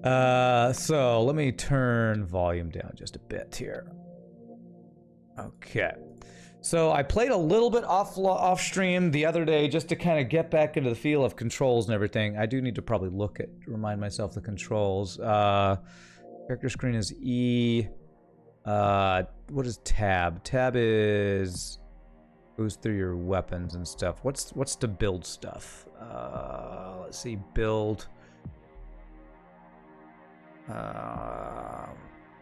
So let me turn volume down just a bit here. Okay. So I played a little bit off stream the other day just to kind of get back into the feel of controls and everything. I do need to probably remind myself the controls. Character screen is E. What is tab? Tab goes through your weapons and stuff. What's the build stuff? Let's see, build.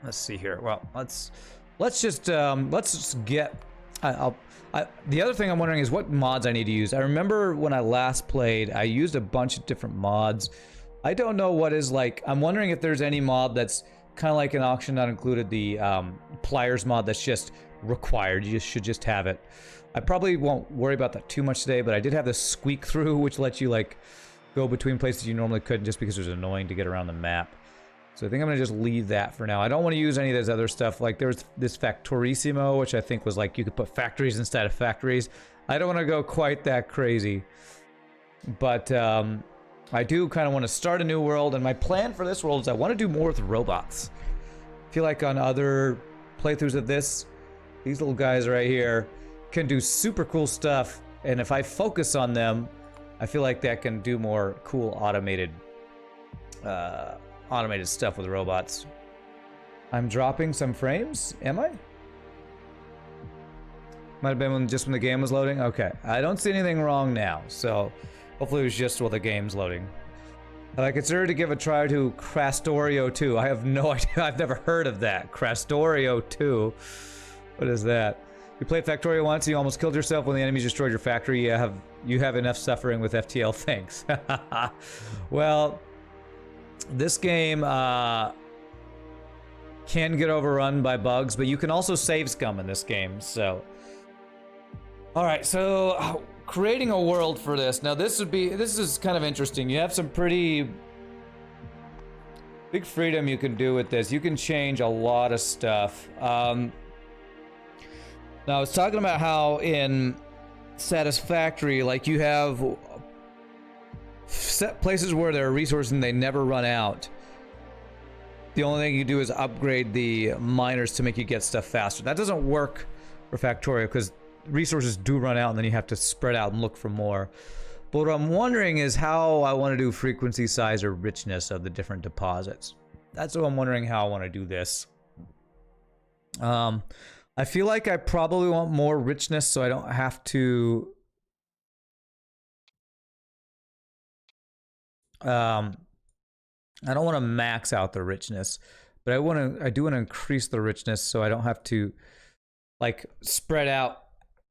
Let's see here. Well, let's just get. The other thing I'm wondering is what mods I need to use. I remember when I last played, I used a bunch of different mods. I don't know what is like. I'm wondering if there's any mod that's kind of like an auction not included, the pliers mod that's just required. You should just have it. I probably won't worry about that too much today, but I did have this squeak through, which lets you like go between places you normally couldn't just because it was annoying to get around the map. So I think I'm gonna just leave that for now. I don't want to use any of this other stuff. Like there was this Factorissimo, which I think was like you could put factories instead of factories. I don't want to go quite that crazy, but I do kind of want to start a new world. And my plan for this world is I want to do more with robots. I feel like on other playthroughs of this, these little guys right here can do super cool stuff. And if I focus on them, I feel like that can do more cool automated stuff with robots. I'm dropping some frames, am I? Might have been just when the game was loading. Okay, I don't see anything wrong now, so hopefully it was just while the game's loading. I consider to give a try to Factorio 2. I have no idea. I've never heard of that. Factorio 2. What is that? You played Factorio once and you almost killed yourself when the enemies destroyed your factory. You have enough suffering with FTL. Thanks. Well, this game can get overrun by bugs, but you can also save scum in this game, so. Alright, so creating a world for this. Now this is kind of interesting. You have some pretty big freedom you can do with this. You can change a lot of stuff. Now I was talking about how in Satisfactory, like you have set places where there are resources and they never run out. The only thing you do is upgrade the miners to make you get stuff faster. That doesn't work for Factorio because resources do run out and then you have to spread out and look for more. But what I'm wondering is how I want to do frequency, size, or richness of the different deposits. That's what I'm wondering how I want to do this. I feel like I probably want more richness so I don't have to I don't want to max out the richness, but I do want to increase the richness so I don't have to like spread out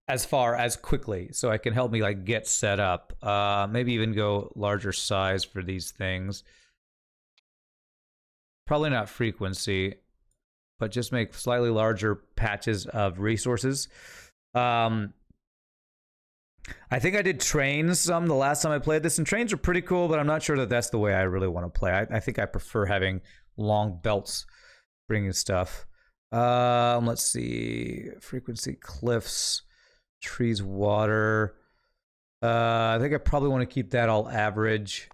as far as quickly, so I can help me like get set up. Maybe even go larger size for these things. Probably not frequency, but just make slightly larger patches of resources. I think I did trains some the last time I played this, and trains are pretty cool, but I'm not sure that that's the way I really want to play. I think I prefer having long belts bringing stuff. Let's see. Frequency, cliffs, trees, water. I think I probably want to keep that all average.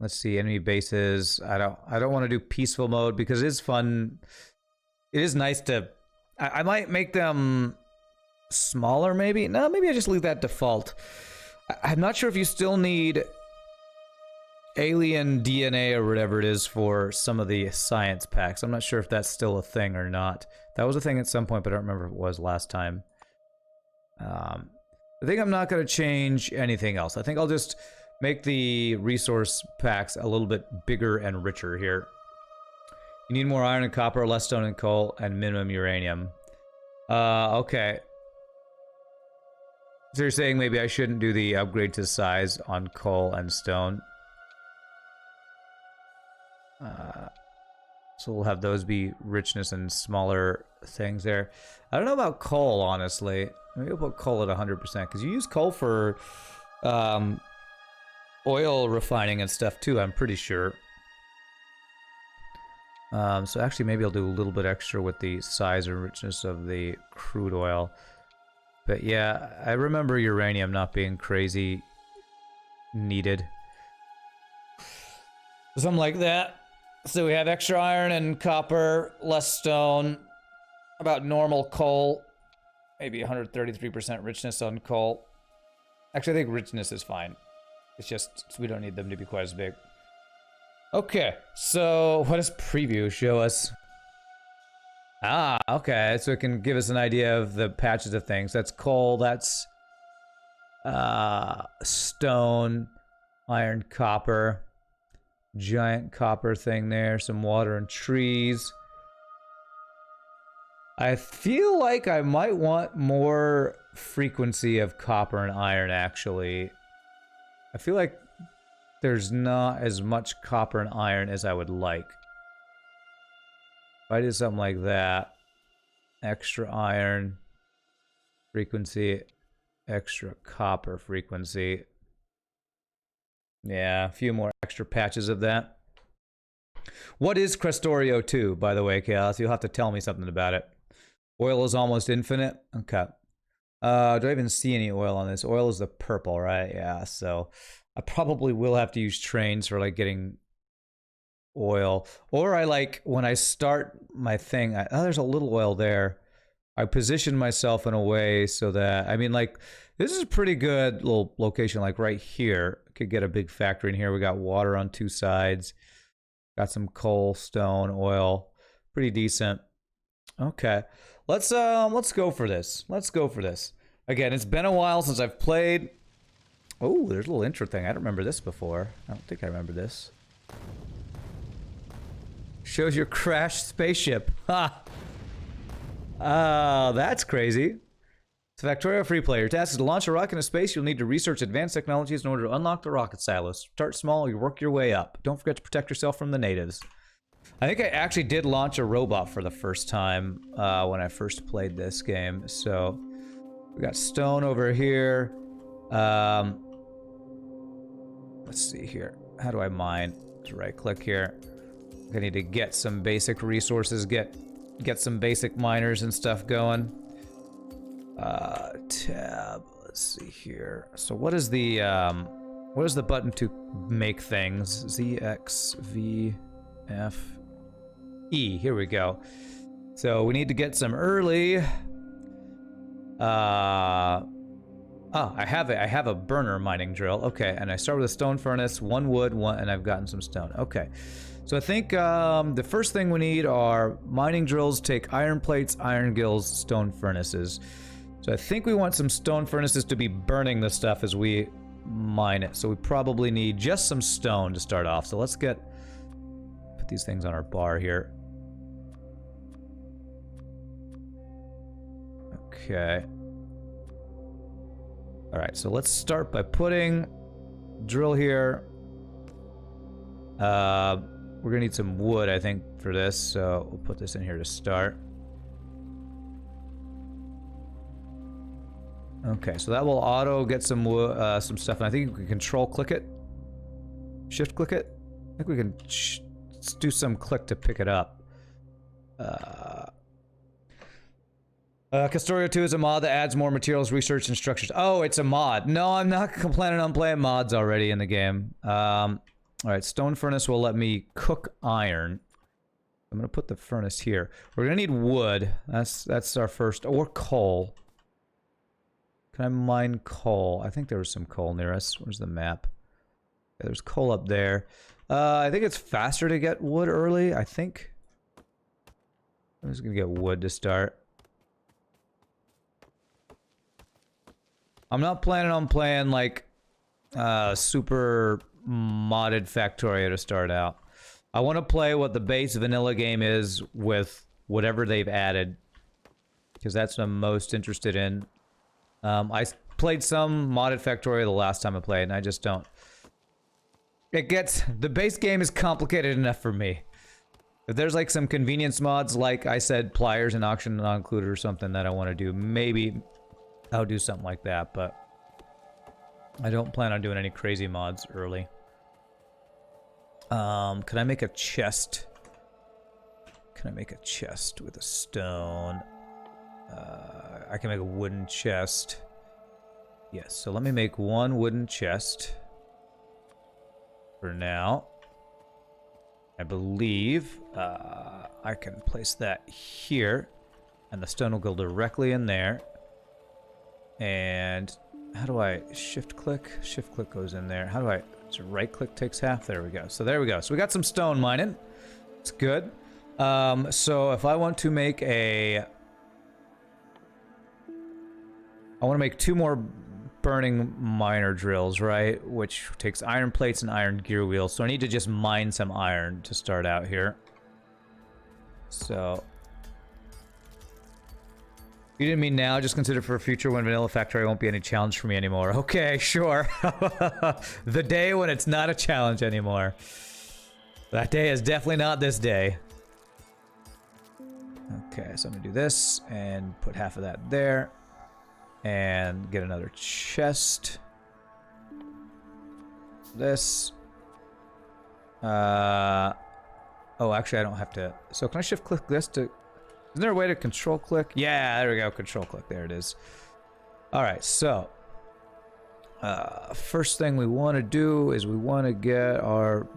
Let's see, enemy bases. I don't want to do peaceful mode because it is fun. It is nice to. I might make them smaller, maybe. No, maybe I just leave that default. I'm not sure if you still need alien DNA or whatever it is for some of the science packs. I'm not sure if that's still a thing or not. That was a thing at some point, but I don't remember if it was last time. I think I'm not going to change anything else. I think I'll just make the resource packs a little bit bigger and richer here. You need more iron and copper, less stone and coal, and minimum uranium. Okay. So you're saying maybe I shouldn't do the upgrade to size on coal and stone. So we'll have those be richness and smaller things there. I don't know about coal, honestly. Maybe I'll put coal at 100%, because you use coal for oil refining and stuff too, I'm pretty sure. So actually maybe I'll do a little bit extra with the size and richness of the crude oil. But yeah, I remember uranium not being crazy needed. Something like that. So we have extra iron and copper, less stone, about normal coal, maybe 133% richness on coal. Actually, I think richness is fine. It's just we don't need them to be quite as big. Okay, so what does preview show us? Ah, okay, so it can give us an idea of the patches of things. That's coal, that's stone, iron, copper, giant copper thing there, some water and trees. I feel like I might want more frequency of copper and iron, actually. I feel like there's not as much copper and iron as I would like. If I did something like that, extra iron frequency, extra copper frequency. Yeah, a few more extra patches of that. What is Factorio 2, by the way, Chaos? You'll have to tell me something about it. Oil is almost infinite? Okay. Do I even see any oil on this? Oil is the purple, right? Yeah, so I probably will have to use trains for, like, getting oil. Or I, like, when I start my thing, oh, there's a little oil there. I position myself in a way so that, I mean, like, this is a pretty good little location, like right here. Could get a big factory in here. We got water on two sides. Got some coal, stone, oil. Pretty decent. Okay. Let's go for this. Let's go for this. Again, it's been a while since I've played. Oh, there's a little intro thing. I don't remember this before. I don't think I remember this. Shows your crashed spaceship. Ha! That's crazy. It's a Factorio free player. Your task is to launch a rocket into space. You'll need to research advanced technologies in order to unlock the rocket silos. Start small, you work your way up. Don't forget to protect yourself from the natives. I think I actually did launch a robot for the first time when I first played this game. So we got stone over here. Let's see here. How do I mine? Just right click here. I need to get some basic resources, get some basic miners and stuff going. Tab. Let's see here. So what is the button to make things? Z, X, V, F, E. Here we go. So we need to get some early. Oh, I have it. I have a burner mining drill. Okay, and I start with a stone furnace, one wood, and I've gotten some stone. Okay. So I think the first thing we need are mining drills, take iron plates, iron gills, stone furnaces. So I think we want some stone furnaces to be burning the stuff as we mine it. So we probably need just some stone to start off. So let's put these things on our bar here. Okay. All right, so let's start by putting drill here. We're gonna need some wood, I think, for this, so we'll put this in here to start. Okay, so that will auto get some stuff, and I think we can control click it. Shift click it. I think we can do some click to pick it up. Factorio 2 is a mod that adds more materials, research, and structures. Oh, it's a mod. No, I'm not planning on playing mods already in the game. Alright, stone furnace will let me cook iron. I'm gonna put the furnace here. We're gonna need wood. That's our first, or coal. Can I mine coal? I think there was some coal near us. Where's the map? Yeah, there's coal up there. I think it's faster to get wood early, I think. I'm just gonna get wood to start. I'm not planning on playing like super modded Factorio to start out. I want to play what the base vanilla game is with whatever they've added, because that's what I'm most interested in. I played some modded Factorio the last time I played, and I just don't. The base game is complicated enough for me. If there's like some convenience mods, like I said, pliers and auction not included or something that I want to do, maybe I'll do something like that, but I don't plan on doing any crazy mods early. Can I make a chest? Can I make a chest with a stone? I can make a wooden chest. Yes, so let me make one wooden chest for now. I believe I can place that here, and the stone will go directly in there. And how do I shift click? Shift click goes in there. How do I, so right click takes half? There we go. So there we go. So we got some stone mining. It's good. So if I want to make I want to make 2 more burning miner drills, right? Which takes iron plates and iron gear wheels. So I need to just mine some iron to start out here. So you didn't mean now, just consider for a future when Vanilla Factory won't be any challenge for me anymore. Okay, sure. The day when it's not a challenge anymore. That day is definitely not this day. Okay, so I'm gonna do this and put half of that there. And get another chest. This. Oh, actually I don't have to. So can I shift click this to... Isn't there a way to control click? Yeah, there we go. Control click. There it is. Alright, so. First thing we want to do is we want to get our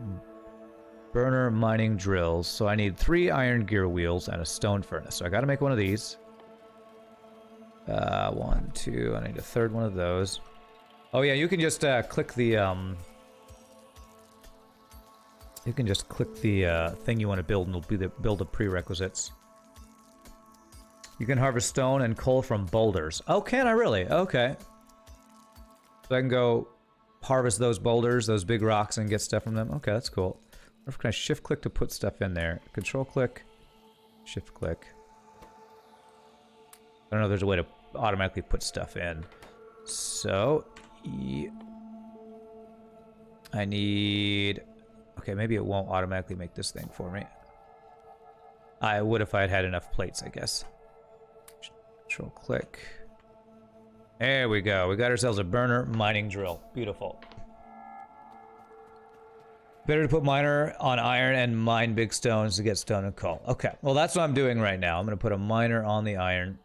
burner mining drills. So I need 3 iron gear wheels and a stone furnace. So I gotta make one of these. 1, 2, I need a third one of those. Oh yeah, you can just click the you can just click the thing you want to build and it'll be build the prerequisites. You can harvest stone and coal from boulders. Oh, can I really? Okay. So I can go harvest those boulders, those big rocks, and get stuff from them. Okay, that's cool. Or can I shift click to put stuff in there? Control click, shift click. I don't know if there's a way to automatically put stuff in. So, I need... Okay, maybe it won't automatically make this thing for me. I would if I had had enough plates, I guess. Control click. There we go. We got ourselves a burner mining drill. Beautiful. Better to put miner on iron and mine big stones to get stone and coal. Okay, well that's what I'm doing right now. I'm going to put a miner on the iron.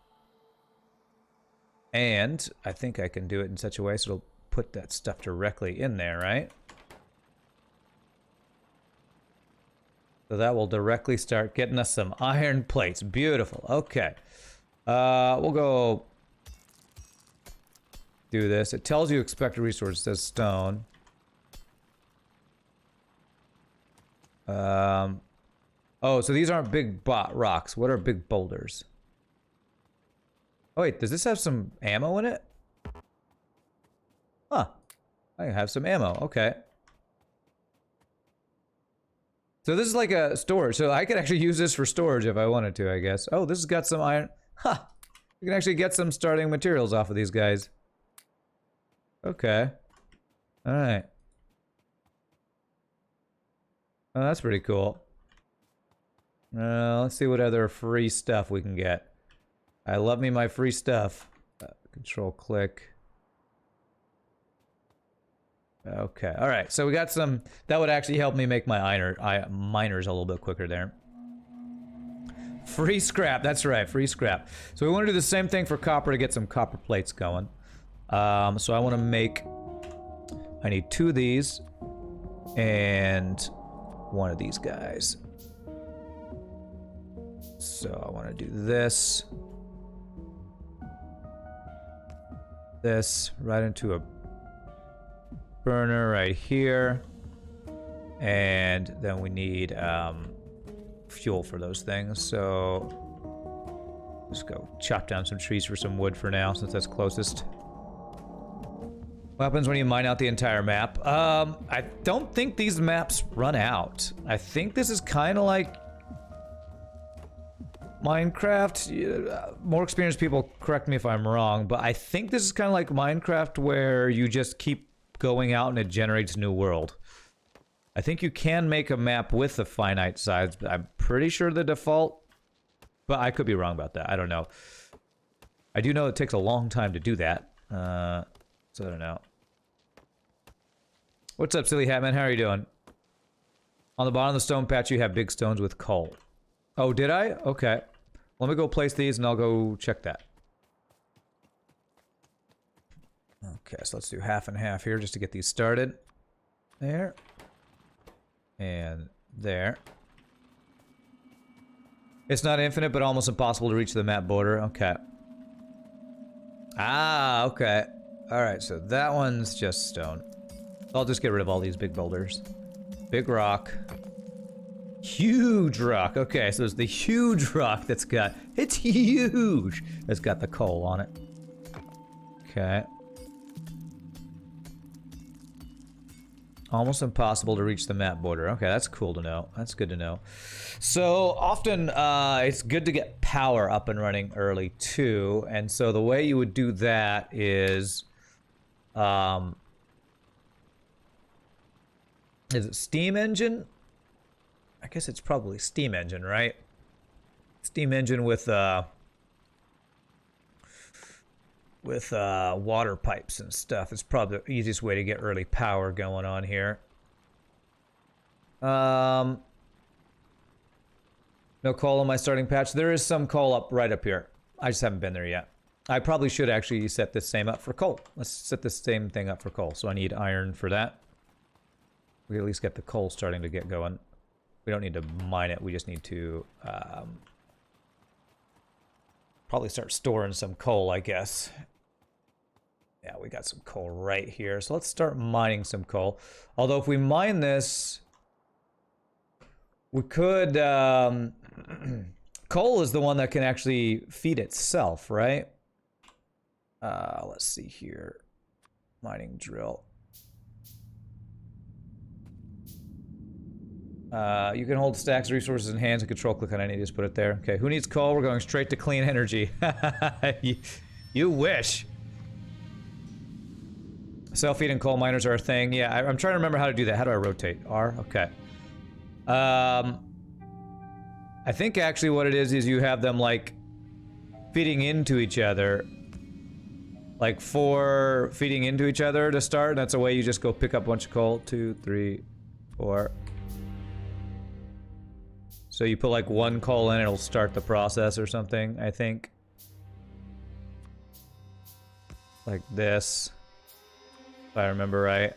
And I think I can do it in such a way so it'll put that stuff directly in there, right? So that will directly start getting us some iron plates. Beautiful. Okay. We'll go do this. It tells you expected resources. It says stone. Oh, so these aren't big rocks. What are big boulders? Oh wait, does this have some ammo in it? Huh. I have some ammo. Okay. So this is like a storage. So I could actually use this for storage if I wanted to, I guess. Oh, this has got some iron. Huh. You can actually get some starting materials off of these guys. Okay. Alright. Oh, that's pretty cool. Let's see what other free stuff we can get. I love me my free stuff. Control click. Okay, alright, so we got some... That would actually help me make my miners a little bit quicker there. Free scrap, that's right, free scrap. So we want to do the same thing for copper to get some copper plates going. So I want to make... I need 2 of these. And 1 of these guys. So I want to do this. This right into a burner right here. And then we need fuel for those things. So let's go chop down some trees for some wood for now, since that's closest. What happens when you mine out the entire map? I don't think these maps run out. I think this is kind of like Minecraft. More experienced people correct me if I'm wrong, but I think this is kind of like Minecraft where you just keep going out and it generates a new world. I think you can make a map with a finite size, but I'm pretty sure the default... But I could be wrong about that. I don't know. I do know it takes a long time to do that. So I don't know. What's up, Silly Hatman? How are you doing? On the bottom of the stone patch, you have big stones with coal. Oh, did I? Okay. Let me go place these and I'll go check that. Okay, so let's do half and half here just to get these started. There. And there. It's not infinite, but almost impossible to reach the map border. Okay. Ah, okay. Alright, so that one's just stone. I'll just get rid of all these big boulders. Big rock. Huge rock. Okay, so there's the huge rock that's got... It's huge! That's got the coal on it. Okay. Almost impossible to reach the map border. Okay, that's cool to know. That's good to know. So often it's good to get power up and running early too. And so the way you would do that is it steam engine? I guess it's probably steam engine, right? Steam engine with water pipes and stuff. It's probably the easiest way to get early power going on here. No coal on my starting patch. There is some coal up right up here. I just haven't been there yet. I probably should actually set this same up for coal. Let's set this same thing up for coal. So I need iron for that. We at least get the coal starting to get going. We don't need to mine it. We just need to probably start storing some coal, I guess. Yeah, we got some coal right here. So let's start mining some coal. Although if we mine this, we could... coal is the one that can actually feed itself, right? Let's see here. Mining drill. You can hold stacks of resources in hands and control click on any. Just put it there. Okay, who needs coal? We're going straight to clean energy. you wish. Self-feeding coal miners are a thing. Yeah, I'm trying to remember how to do that. How do I rotate? R? Okay. I think actually what it is you have them like feeding into each other. Like 4 feeding into each other to start. That's a way you just go pick up a bunch of coal. 2, 3, 4. So you put like 1 coal in, it'll start the process or something, I think. Like this. If I remember right.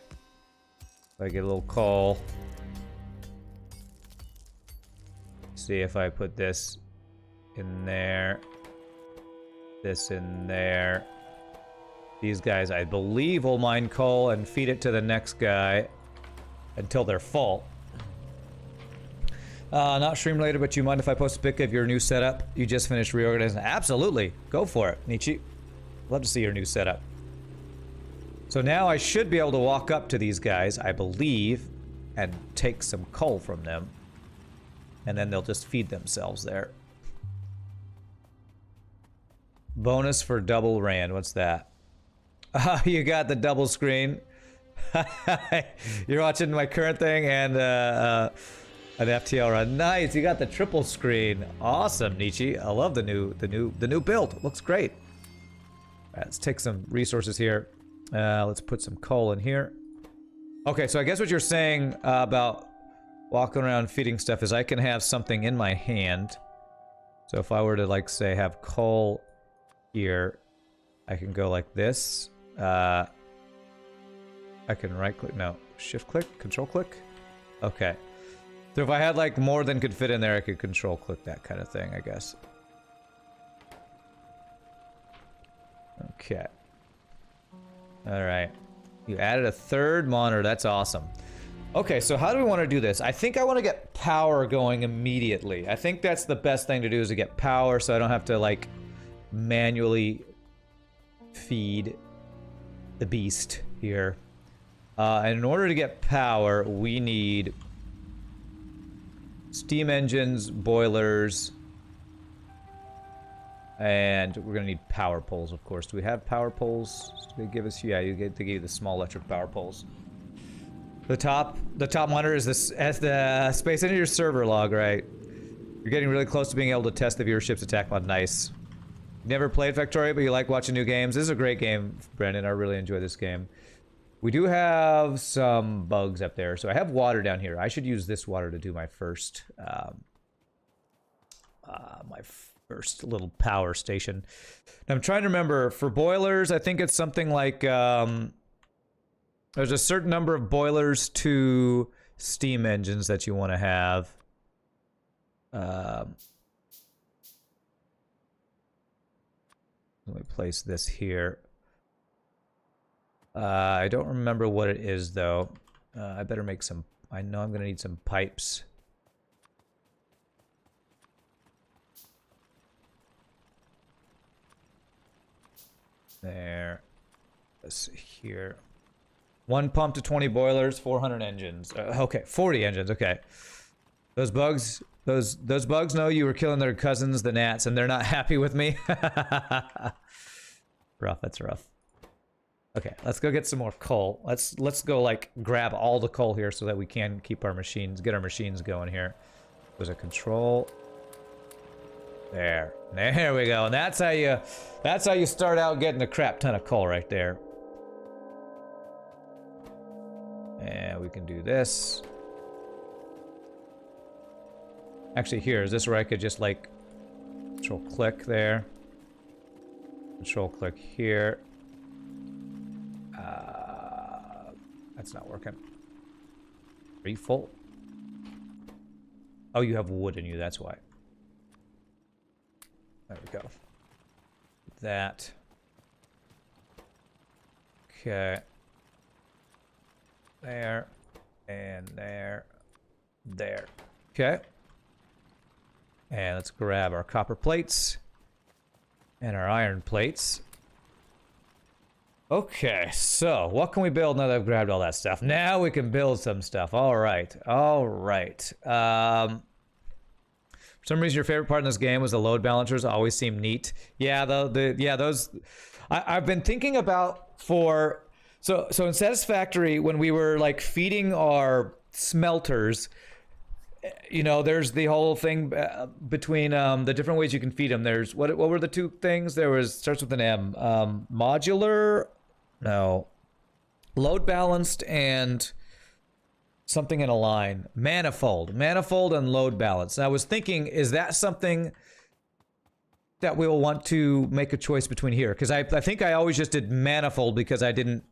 If I get a little coal. See if I put this in there. This in there. These guys, I believe, will mine coal and feed it to the next guy until they're full. Not stream related, but you mind if I post a pic of your new setup? You just finished reorganizing. Absolutely. Go for it, Nietzsche. Love to see your new setup. So now I should be able to walk up to these guys, I believe, and take some coal from them. And then they'll just feed themselves there. Bonus for double rand. What's that? You got the double screen. You're watching my current thing and an FTL run. Nice. You got the triple screen. Awesome, Nietzsche. I love the new build. It looks great. All right, let's take some resources here. Let's put some coal in here. Okay, so I guess what you're saying about walking around feeding stuff is I can have something in my hand. So if I were to, like, say, have coal here, I can go like this. I can right click, no, shift click, control click. Okay. So if I had like more than could fit in there, I could control click that kind of thing, I guess. Okay. All right. You added a third monitor. That's awesome. Okay, so how do we want to do this? I think I want to get power going immediately. I think that's the best thing to do is to get power so I don't have to like manually feed the beast here. And in order to get power, we need steam engines, boilers, and we're gonna need power poles, of course. Do we have power poles? Do they give us? Yeah, they give you the small electric power poles. The top monitor is this as the Space Engineer server log, right? You're getting really close to being able to test the viewership's attack mod. Nice. Never played Factorio, but you like watching new games. This is a great game, Brandon. I really enjoy this game. We do have some bugs up there, so I have water down here. I should use this water to do my first little power station. Now, I'm trying to remember for boilers. I think it's something like there's a certain number of boilers to steam engines that you want to have. Let me place this here. I don't remember what it is, though. I better make some... I know I'm going to need some pipes. There. This here. 1 pump to 20 boilers, 400 engines. Okay, 40 engines, okay. Those bugs know you were killing their cousins, the gnats, and they're not happy with me. Rough, that's rough. Okay, let's go get some more coal. Let's go like grab all the coal here so that we can keep our machines, get our machines going here. There's a control. There we go. And that's how you start out getting a crap ton of coal right there. And we can do this. Actually, here, is this where I could just like control click there? Control click here. That's not working. Are you full? Oh, you have wood in you, that's why. There we go. That. Okay. There. And there. There. Okay. And let's grab our copper plates. And our iron plates. Okay, so what can we build now that I've grabbed all that stuff? Now we can build some stuff. All right. All right. For some reason, your favorite part in this game was the load balancers. Always seem neat. Yeah, those. I've been thinking about for so in Satisfactory when we were like feeding our smelters. You know, there's the whole thing between the different ways you can feed them. There's what were the two things? There was starts with an M. Modular, no, load balanced and something in a line. Manifold and load balance. And I was thinking, is that something that we'll want to make a choice between here? Because I think I always just did manifold because I didn't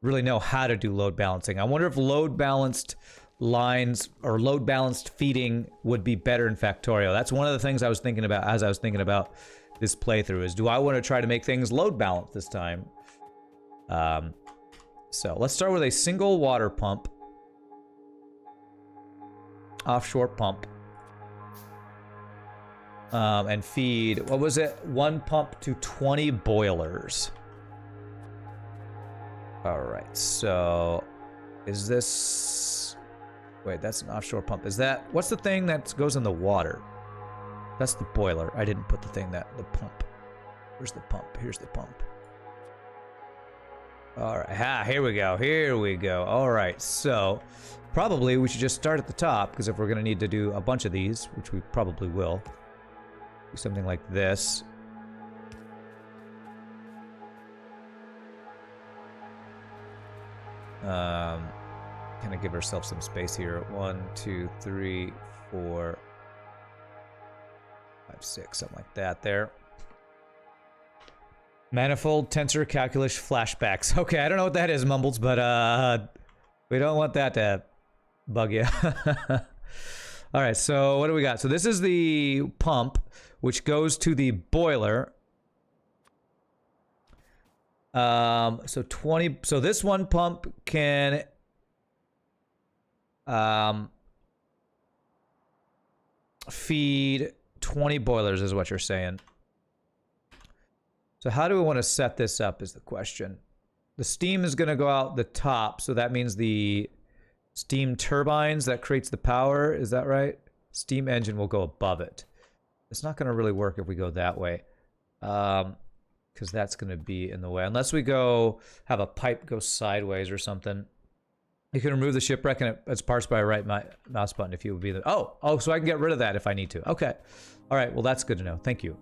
really know how to do load balancing. I wonder if load balanced lines or load balanced feeding would be better in Factorio. That's one of the things I was thinking about as I was thinking about this playthrough is, do I want to try to make things load balanced this time? So let's start with a single water pump. Offshore pump. And feed, what was it? 1 pump to 20 boilers. All right, so is this... Wait, that's an offshore pump. Is that... What's the thing that goes in the water? That's the boiler. I didn't put the thing that... The pump. Where's the pump? Here's the pump. Alright, here we go. Here we go. Alright, so... Probably we should just start at the top, because if we're going to need to do a bunch of these, which we probably will, do something like this. Kind of give ourselves some space here. 1, 2, 3, 4, 5, 6, something like that there. Manifold, tensor, calculus, flashbacks. Okay, I don't know what that is, Mumbles, but we don't want that to bug you. All right, so what do we got? So this is the pump, which goes to the boiler. So 20. So this one pump can feed 20 boilers, is what you're saying. So how do we want to set this up is the question. The steam is going to go out the top, so that means the steam turbines that creates the power, is that right? Steam engine will go above it. It's not going to really work if we go that way. Because that's going to be in the way. Unless we go have a pipe go sideways or something. You can remove the shipwreck and its parts by a right mouse button if you would be the... Oh, so I can get rid of that if I need to. Okay. All right, well, that's good to know. Thank you.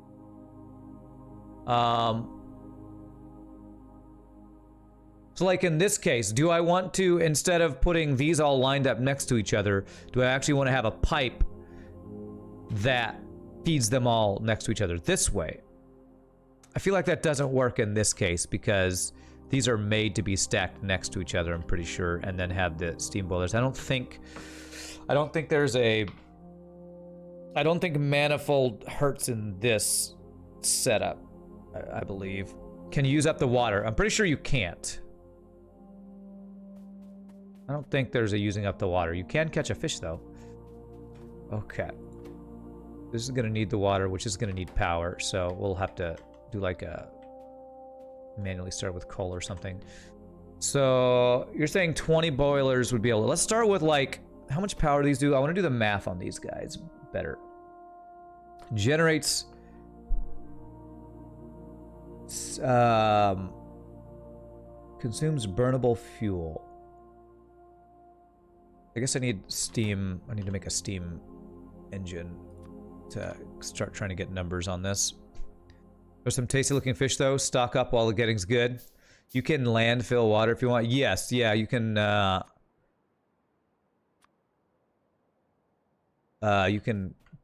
So like in this case, do I want to, instead of putting these all lined up next to each other, do I actually want to have a pipe that feeds them all next to each other this way? I feel like that doesn't work in this case because These are made to be stacked next to each other, I'm pretty sure, and then have the steam boilers. I don't think there's a... I don't think manifold hurts in this setup, I believe. Can you use up the water? I'm pretty sure you can't. I don't think there's a using up the water. You can catch a fish, though. Okay. This is gonna need the water, which is gonna need power, so we'll have to do like a... manually start with coal or something. So, you're saying 20 boilers would be able to... Let's start with, like, how much power do these do? I want to do the math on these guys better. Generates... consumes burnable fuel. I guess I need steam. I need to make a steam engine to start trying to get numbers on this. There's some tasty looking fish though. Stock up while the getting's good. You can landfill water if you want. Yes, yeah, you can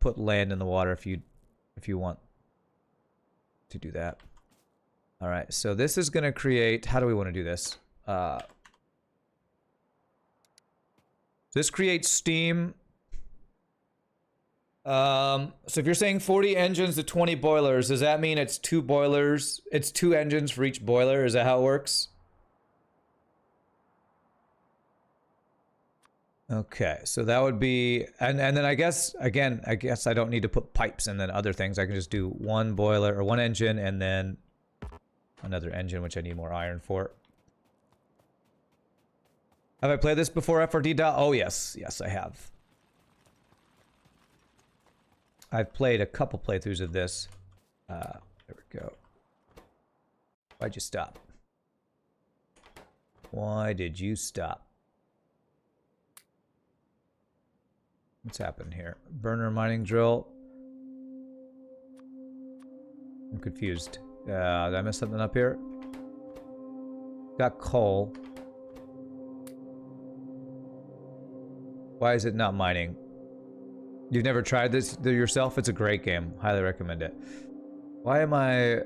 put land in the water if you want to do that. All right, so this is gonna create, how do we want to do this? This creates steam. So if you're saying 40 engines to 20 boilers, does that mean it's 2 boilers? It's 2 engines for each boiler? Is that how it works? Okay, so that would be, and then I guess, again, I guess I don't need to put pipes and then other things. I can just do 1 boiler, or 1 engine, and then another engine, which I need more iron for. Have I played this before, FRD? Oh, yes. Yes, I have. I've played a couple playthroughs of this. There we go. Why'd you stop? Why did you stop? What's happened here? Burner mining drill. I'm confused. Did I mess something up here? Got coal. Why is it not mining? You've never tried this yourself? It's a great game. Highly recommend it. Why am I...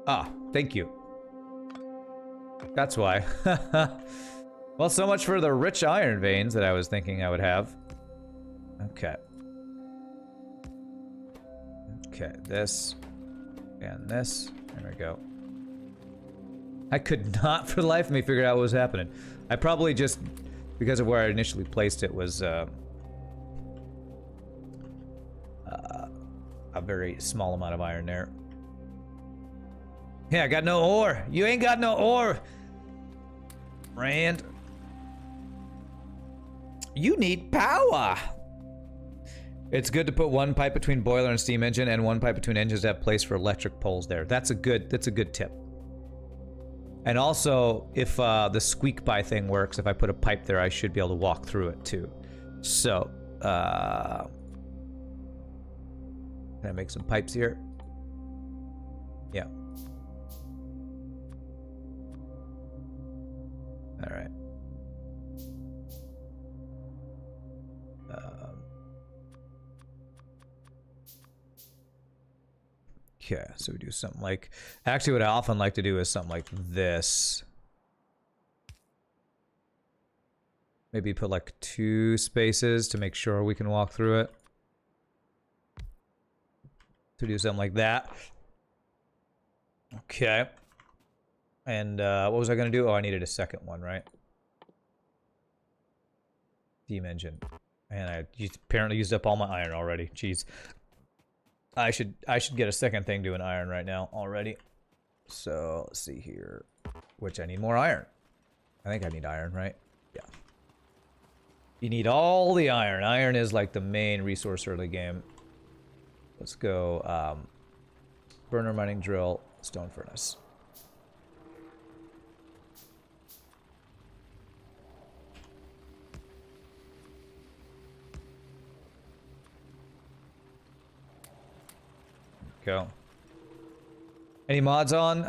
Ah, thank you. That's why. Well, so much for the rich iron veins that I was thinking I would have. Okay. Okay, this. And this. There we go. I could not for the life of me figure out what was happening. I probably just, because of where I initially placed it, was a very small amount of iron there. Yeah, I got no ore. You ain't got no ore. Rand. You need power. It's good to put 1 pipe between boiler and steam engine and 1 pipe between engines to have place for electric poles there. That's a good tip. And also, if the squeak by thing works, if I put a pipe there, I should be able to walk through it too. So, can I make some pipes here? Yeah. All right. Okay, so we do something like... Actually, what I often like to do is something like this. Maybe put like 2 spaces to make sure we can walk through it. To do something like that. Okay. And what was I going to do? Oh, I needed a second one, right? Steam engine. And I apparently used up all my iron already. Jeez. I should get a second thing doing iron right now already. So let's see here. Which I need more iron. I think I need iron, right? Yeah. You need all the iron. Iron is like the main resource early game. Let's go burner mining drill, stone furnace. Go. Any mods on?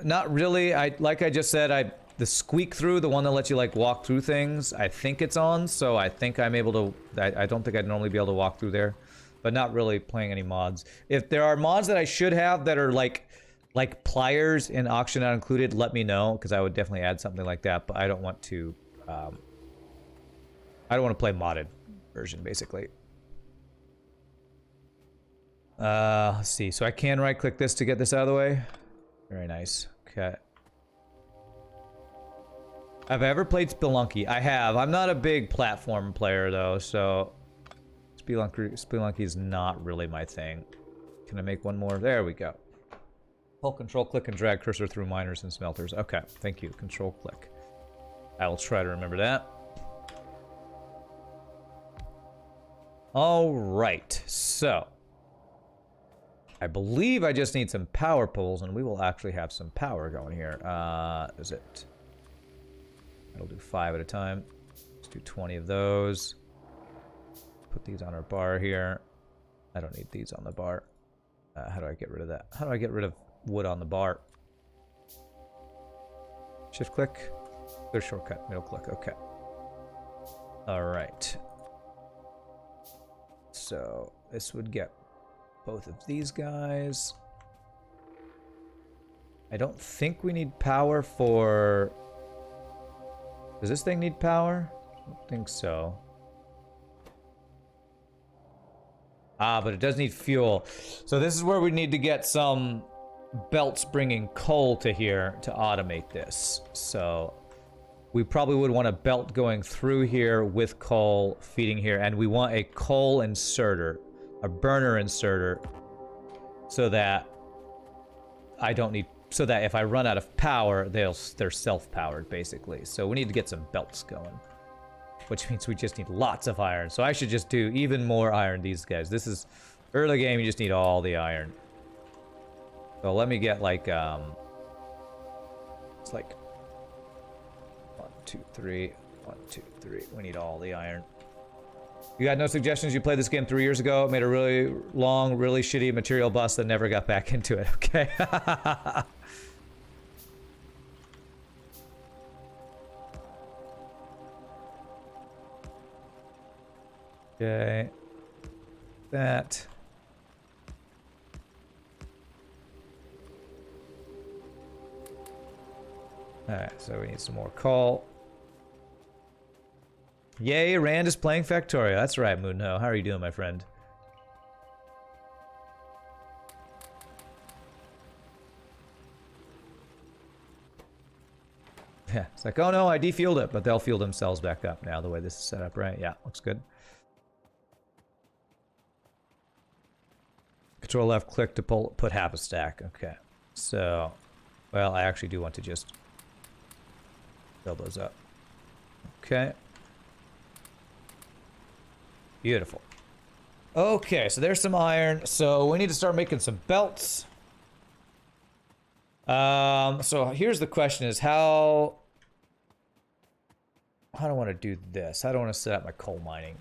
Not really. Like I just said, the squeak through, the one that lets you like walk through things, I think it's on, so I think I'm able to. I don't think I'd normally be able to walk through there, but not really playing any mods. If there are mods that I should have that are like like pliers in auction not included, let me know, because I would definitely add something like that. But I don't want to. I don't want to play modded version, basically. Let's see. So I can right-click this to get this out of the way. Very nice. Okay. Have I ever played Spelunky? I have. I'm not a big platform player, though, so... Spelunky is not really my thing. Can I make one more? There we go. Hold control, click, and drag cursor through miners and smelters. Okay, thank you. Control, click. I will try to remember that. Alright, so... I believe I just need some power poles, and we will actually have some power going here. Is it... It'll do 5 at a time. Let's do 20 of those. Put these on our bar here. I don't need these on the bar. How do I get rid of that? How do I get rid of wood on the bar? Shift click. Clear shortcut. Middle click. Okay. Alright. So this would get both of these guys. I don't think we need power for... Does this thing need power? I don't think so. Ah, but it does need fuel. So this is where we need to get some belts bringing coal to here to automate this. So we probably would want a belt going through here with coal feeding here. And we want a coal inserter, a burner inserter, so that I don't need... So that if I run out of power, they're self-powered, basically. So we need to get some belts going. Which means we just need lots of iron. So I should just do even more iron, these guys. This is... Early game, you just need all the iron. So let me get, like, It's like... 1, 2, 3. 1, 2, 3. We need all the iron. You got no suggestions? You played this game 3 years ago. Made a really long, really shitty material bust that never got back into it. Okay. Okay. That. Alright, so we need some more coal. Yay, Rand is playing Factorio. That's right, Moonho. How are you doing, my friend? Yeah, it's like, oh no, I defueled it, but they'll fuel themselves back up now, the way this is set up, right? Yeah, looks good. Control left click to put half a stack. Okay. So, well, I actually do want to just build those up. Okay. Beautiful. Okay, so there's some iron. So we need to start making some belts. So here's the question is how do I want to do this? How do I want to set up my coal mining?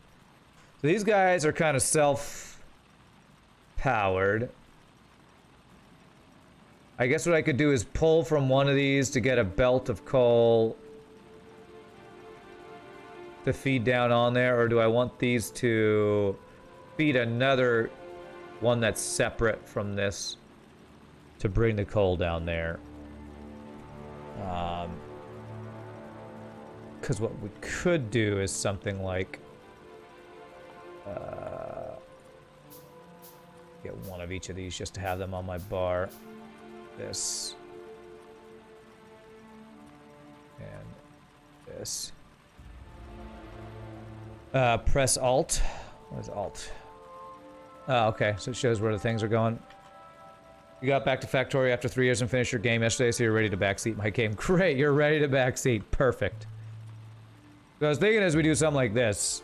So these guys are kind of self-powered. I guess what I could do is pull from one of these to get a belt of coal to feed down on there, or do I want these to feed another one that's separate from this to bring the coal down there? Because what we could do is something like get one of each of these just to have them on my bar. This and this. Press Alt. What is Alt? Oh, okay. So it shows where the things are going. You got back to Factorio after 3 years and finished your game yesterday, so you're ready to backseat my game. Great, you're ready to backseat. Perfect. So I was thinking as we do something like this,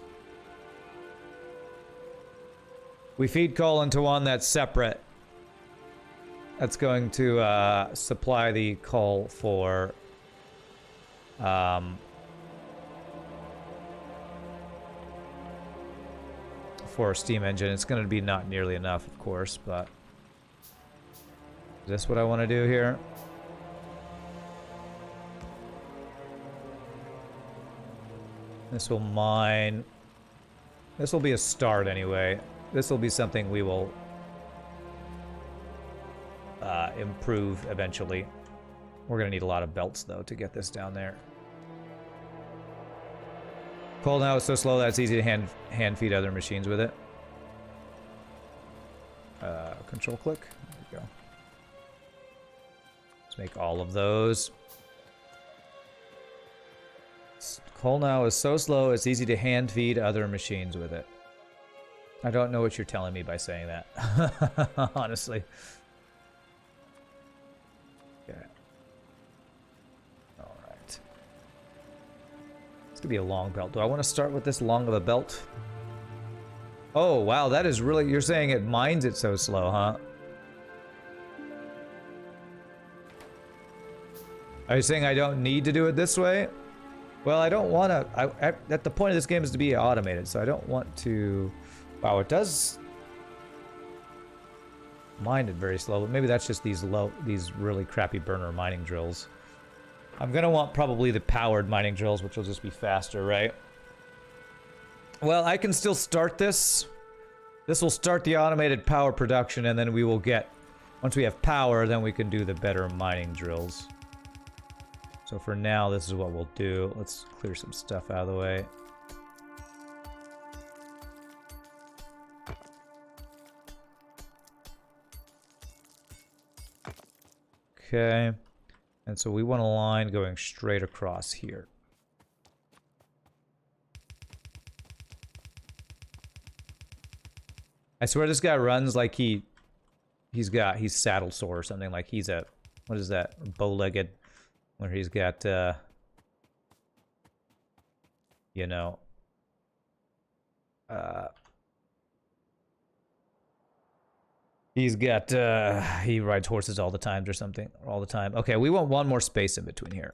we feed coal into one that's separate. That's going to supply the coal for a steam engine. It's going to be not nearly enough, of course, but is this what I want to do here? This will mine. This will be a start anyway. This will be something we will improve eventually. We're gonna need a lot of belts though to get this down there. Coal now is so slow that it's easy to hand feed other machines with it. Control click. There we go. Let's make all of those. Coal now is so slow it's easy to hand feed other machines with it. I don't know what you're telling me by saying that. Honestly. Okay. Alright. It's gonna be a long belt. Do I want to start with this long of a belt? Oh, wow, that is really... You're saying it mines it so slow, huh? Are you saying I don't need to do it this way? Well, I don't want to... At the point of this game is to be automated, so I don't want to... Wow, it does... mine it very slow, but maybe that's just these really crappy burner mining drills. I'm gonna want probably the powered mining drills, which will just be faster, right? Well, I can still start this. This will start the automated power production, and then we will get... Once we have power, then we can do the better mining drills. So for now, this is what we'll do. Let's clear some stuff out of the way. Okay. And so we want a line going straight across here. I swear this guy runs like he's saddle sore or something, like he's a, what is that, bow-legged, where he's got, you know, he's got, he rides horses all the time or something, all the time. Okay, we want one more space in between here.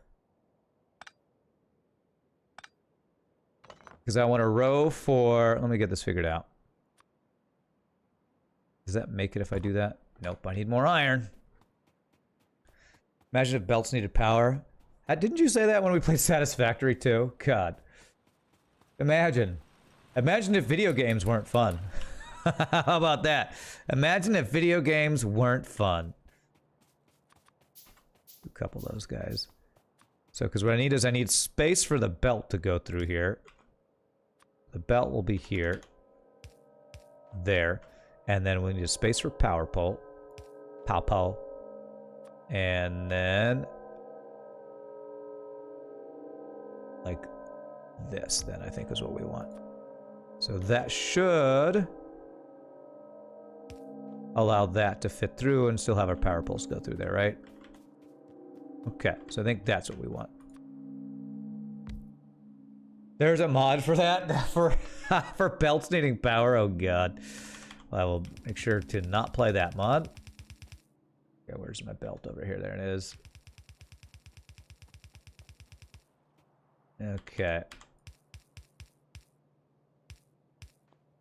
Because I want a row for, let me get this figured out. Does that make it if I do that? Nope, I need more iron. Imagine if belts needed power. Didn't you say that when we played Satisfactory too? God. Imagine. Imagine if video games weren't fun. How about that? Imagine if video games weren't fun. A couple of those guys. So, because what I need is I need space for the belt to go through here. The belt will be here. There. And then we need a space for power pole. Pow pole. And then... like this, then, I think is what we want. So that should... allow that to fit through and still have our power poles go through there, right? Okay, so I think that's what we want. There's a mod for that? for belts needing power? Oh god. I will make sure to not play that mod. Okay, where's my belt over here? There it is. Okay.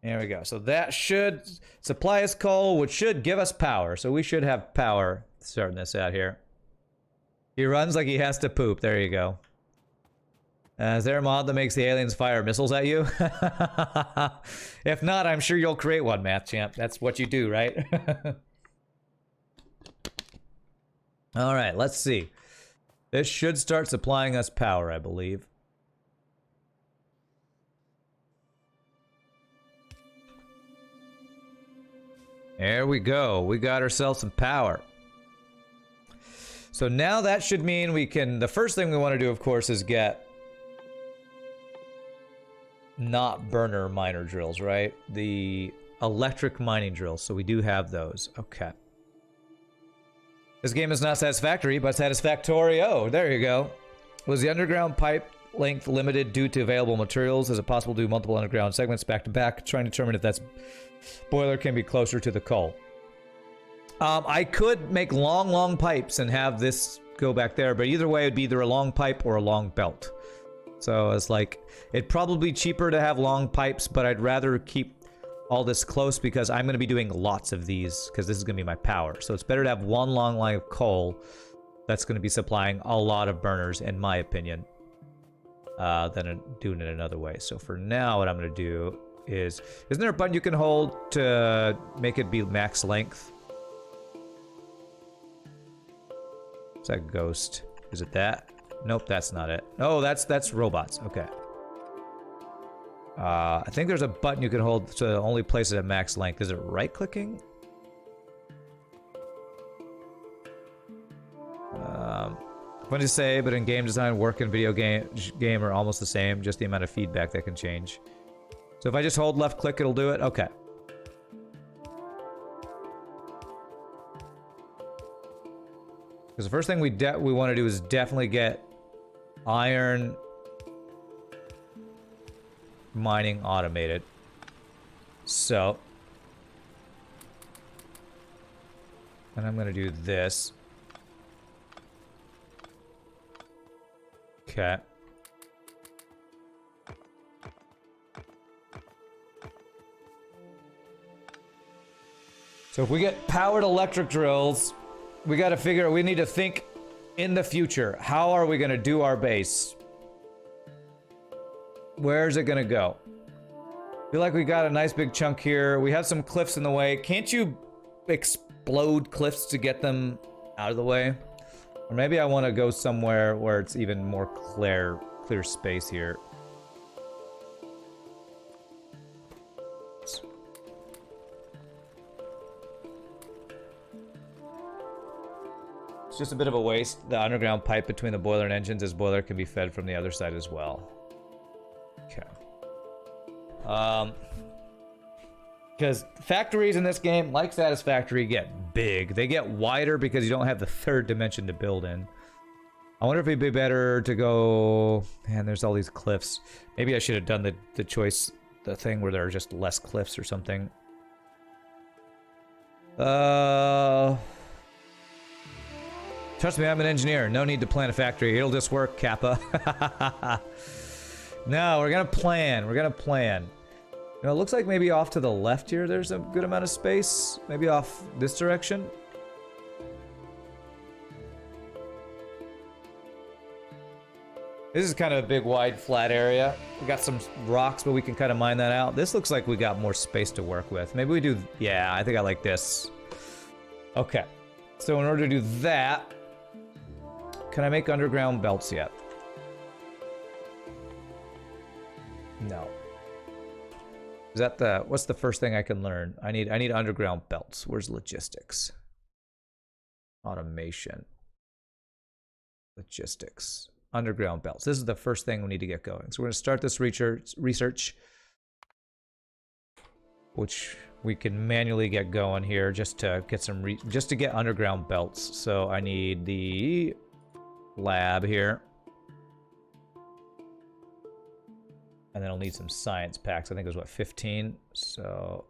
There we go. So that should supply us coal, which should give us power. So we should have power starting this out here. He runs like he has to poop. There you go. Is there a mod that makes the aliens fire missiles at you? If not, I'm sure you'll create one, Math Champ. That's what you do, right? Alright, let's see. This should start supplying us power, I believe. There we go. We got ourselves some power. So now that should mean we can... The first thing we want to do, of course, is get... not burner miner drills, right? The electric mining drills. So we do have those. Okay. This game is not satisfactory, but Satisfactorio. There you go. Was the underground pipe length limited due to available materials? Is it possible to do multiple underground segments back to back? Trying to determine if that's boiler can be closer to the coal. I could make long pipes and have this go back there, but either way, it'd be either a long pipe or a long belt. So it's like, it'd probably be cheaper to have long pipes, but I'd rather keep all this close because I'm going to be doing lots of these because this is going to be my power. So it's better to have one long line of coal that's going to be supplying a lot of burners, in my opinion, than doing it another way. So for now, what I'm going to do is... Isn't there a button you can hold to make it be max length? What's that ghost? Is it that? Nope, that's not it. Oh, that's robots. Okay. I think there's a button you can hold to only place it at max length. Is it right-clicking? Fun to say, but in game design, work and video game are almost the same, just the amount of feedback that can change. So if I just hold left click, it'll do it? Okay. Because the first thing we want to do is definitely get iron mining automated. So. And I'm going to do this. Okay. So if we get powered electric drills, we got to figure, we need to think in the future. How are we going to do our base? Where's it going to go? Feel like we got a nice big chunk here. We have some cliffs in the way. Can't you explode cliffs to get them out of the way? Or maybe I want to go somewhere where it's even more clear space here. It's just a bit of a waste. The underground pipe between the boiler and engines, as boiler can be fed from the other side as well. Okay. Because factories in this game, like Satisfactory, get big. They get wider because you don't have the third dimension to build in. I wonder if it'd be better to go... Man, there's all these cliffs. Maybe I should have done the choice, the thing where there are just less cliffs or something. Trust me, I'm an engineer. No need to plan a factory. It'll just work, Kappa. No, we're gonna plan. We're gonna plan. You know, it looks like maybe off to the left here there's a good amount of space. Maybe off this direction. This is kind of a big, wide, flat area. We got some rocks, but we can kind of mine that out. This looks like we got more space to work with. Maybe we do... Yeah, I think I like this. Okay. So in order to do that... Can I make underground belts yet? No. Is that the... What's the first thing I can learn? I need underground belts. Where's logistics? Automation. Logistics. Underground belts. This is the first thing we need to get going. So we're going to start this research, which we can manually get going here just to get some just to get underground belts. So I need the lab here, and then I'll need some science packs. I think it was what, 15. So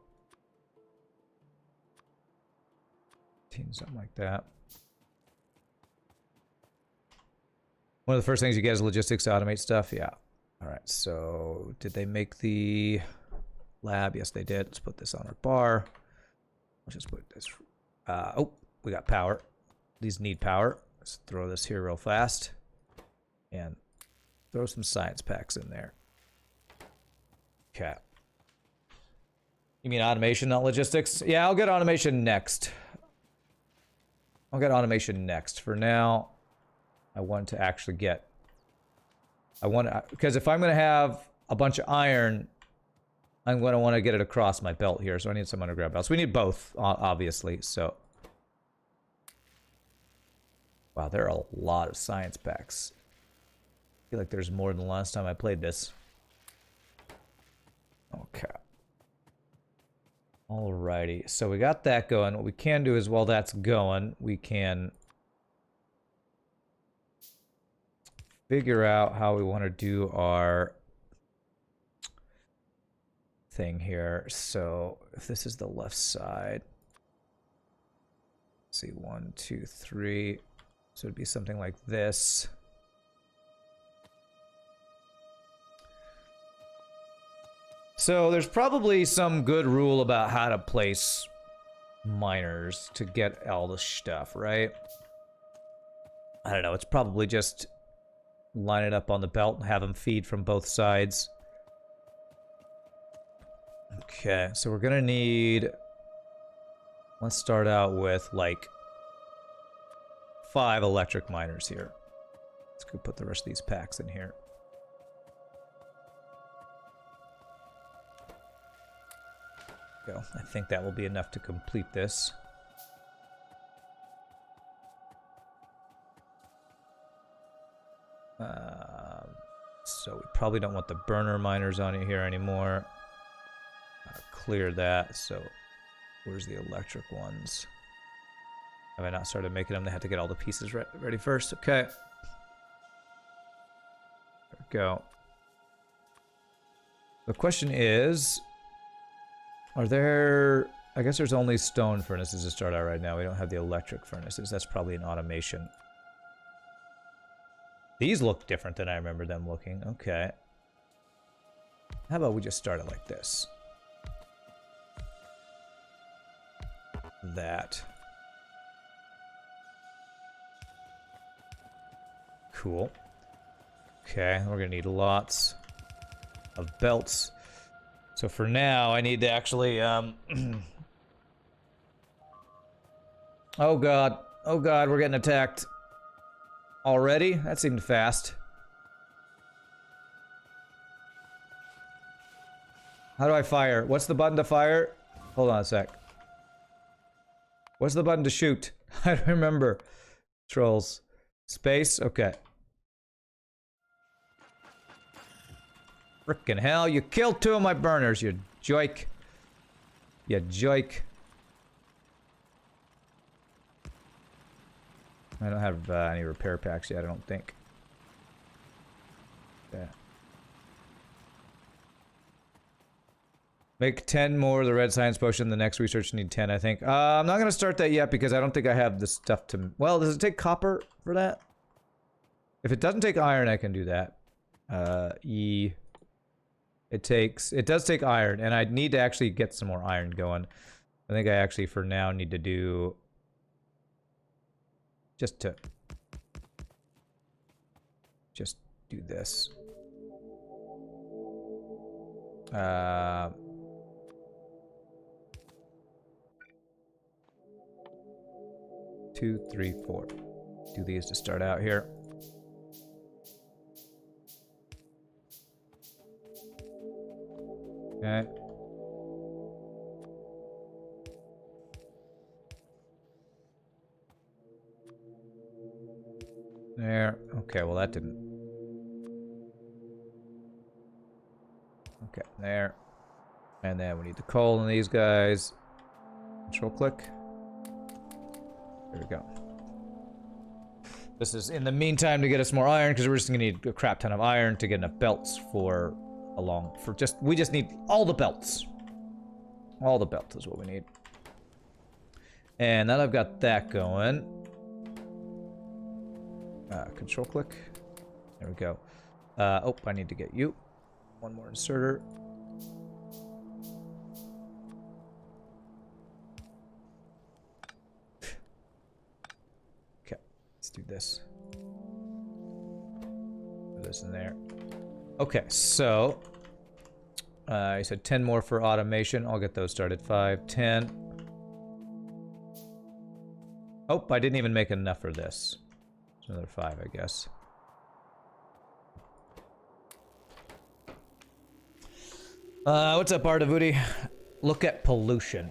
15, something like that. One of the first things you get is logistics to automate stuff. Yeah. All right. So did they make the lab? Yes, they did. Let's put this on our bar. Let's just put this. Oh, we got power. These need power. Let's throw this here real fast. And throw some science packs in there. Okay. You mean automation, not logistics? Yeah, I'll get automation next. I'll get automation next. For now... I want to actually get... because if I'm going to have a bunch of iron, I'm going to want to get it across my belt here. So I need some underground belts. We need both, obviously. So... Wow, there are a lot of science packs. I feel like there's more than the last time I played this. Okay. Alrighty. So we got that going. What we can do is while that's going, we can... figure out how we want to do our thing here. So if this is the left side, let's see, 1, 2, 3. So it'd be something like this. So there's probably some good rule about how to place miners to get all the stuff, right? I don't know. It's probably just... line it up on the belt and have them feed from both sides. Okay, so we're gonna need... Let's start out with, like, 5 electric miners here. Let's go put the rest of these packs in here. Go. I think that will be enough to complete this. So we probably don't want the burner miners on here anymore. Clear that. So where's the electric ones? Have I not started making them? They had to get all the pieces ready first. Okay. There we go. The question is, are there... I guess there's only stone furnaces to start out right now. We don't have the electric furnaces. That's probably an automation. These look different than I remember them looking. Okay. How about we just start it like this? That. Cool. Okay, we're gonna need lots of belts. So for now, I need to actually, Oh god. Oh god, we're getting attacked. Already? That seemed fast. How do I fire? What's the button to fire? Hold on a sec. What's the button to shoot? I don't remember. Trolls. Space? Okay. Frickin' hell, you killed 2 of my burners, you joik. You joik. I don't have any repair packs yet, I don't think. Yeah. Make 10 more of the red science potion. The next research need 10, I think. I'm not gonna start that yet because I don't think I have the stuff to... Well, does it take copper for that? If it doesn't take iron, I can do that. It does take iron, and I need to actually get some more iron going. I think I actually, for now, need to do... Just do this. 2, 3, 4. Do these to start out here. Okay. There. Okay, well that didn't. Okay, there. And then we need the coal in these guys. Control click. There we go. This is in the meantime to get us more iron, because we're just gonna need a crap ton of iron to get enough belts for we just need all the belts. All the belts is what we need. And now that I've got that going. Control click. There we go. Oh, I need to get you. One more inserter. Okay, let's do this. Put this in there. Okay, so I said 10 more for automation. I'll get those started. 5, 10. Oh, I didn't even make enough for this. It's another 5, I guess. What's up, Ardavuti? Look at pollution.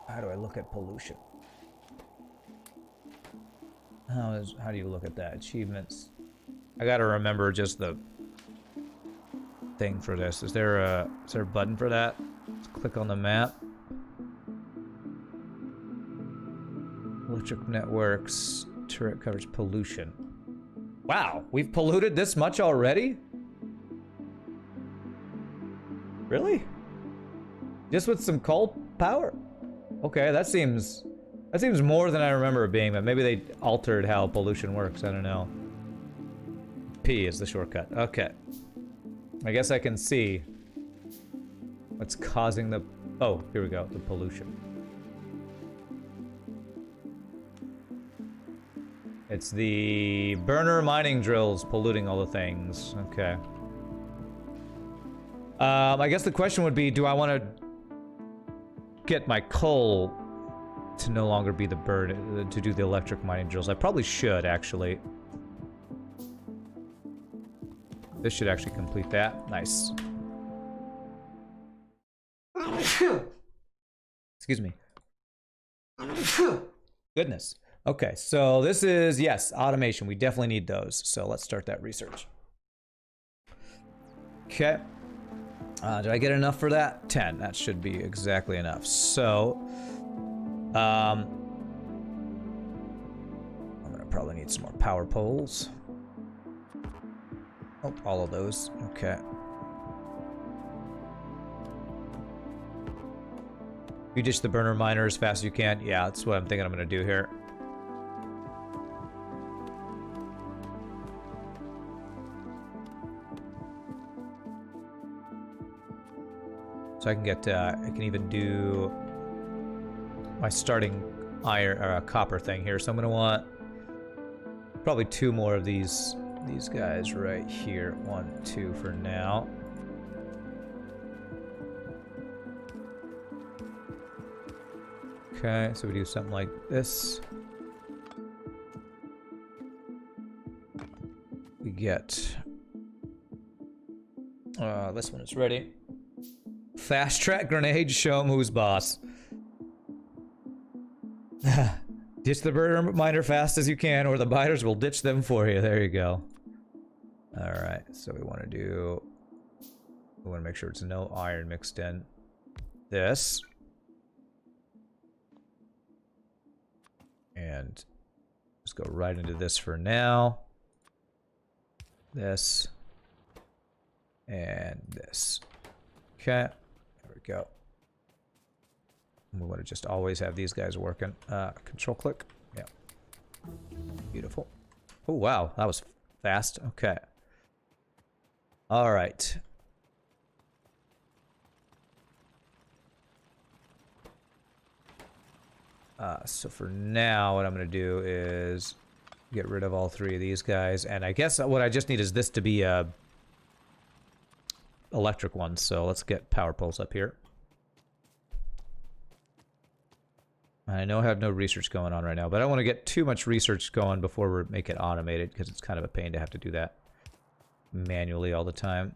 How do I look at pollution? How do you look at that? Achievements. I gotta remember just the thing for this. Is there a button for that? Let's click on the map. Electric networks. Turret coverage pollution. Wow, we've polluted this much already? Really? Just with some coal power? Okay, that seems more than I remember it being, but maybe they altered how pollution works. I don't know. P is the shortcut. Okay. I guess I can see what's causing the... Oh, here we go. The pollution. It's the burner mining drills polluting all the things. Okay. I guess the question would be, do I want to get my coal to no longer be the burn to do the electric mining drills. I probably should, actually. This should actually complete that. Nice. Excuse me. Goodness. Okay, so this is, yes, automation. We definitely need those. So let's start that research. Okay. Did I get enough for that? 10. That should be exactly enough. So, I'm gonna probably need some more power poles. Oh, all of those. Okay. You ditch the burner miner as fast as you can. Yeah, that's what I'm thinking I'm gonna do here. So I can get, I can even do my starting iron or copper thing here. So I'm gonna want probably 2 more of these guys right here. 1, 2 for now. Okay, so we do something like this. We get this one is ready. Fast track grenade, show 'em who's boss. Ditch the burner miner fast as you can, or the biters will ditch them for you. There you go. Alright, so we want to make sure it's no iron mixed in. This. And just go right into this for now. This. And this. Okay. There we go. We want to just always have these guys working. Control click. Yeah. Beautiful. Oh, wow. That was fast. Okay. All right. So for now, what I'm going to do is get rid of all 3 of these guys. And I guess what I just need is this to be a electric one. So let's get power poles up here. I know I have no research going on right now, but I don't want to get too much research going before we make it automated, because it's kind of a pain to have to do that manually all the time.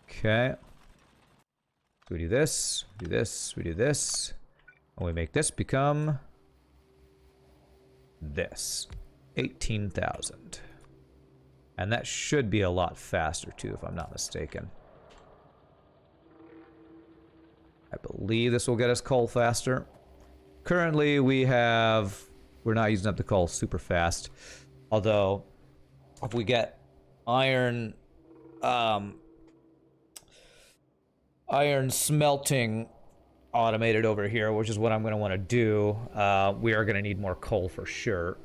Okay. So we do this, we do this, we do this, and we make this become this. 18,000. And that should be a lot faster too, if I'm not mistaken. I believe this will get us coal faster. Currently we're not using up the coal super fast. Although, if we get iron, iron smelting automated over here, which is what I'm going to want to do, we are going to need more coal for sure.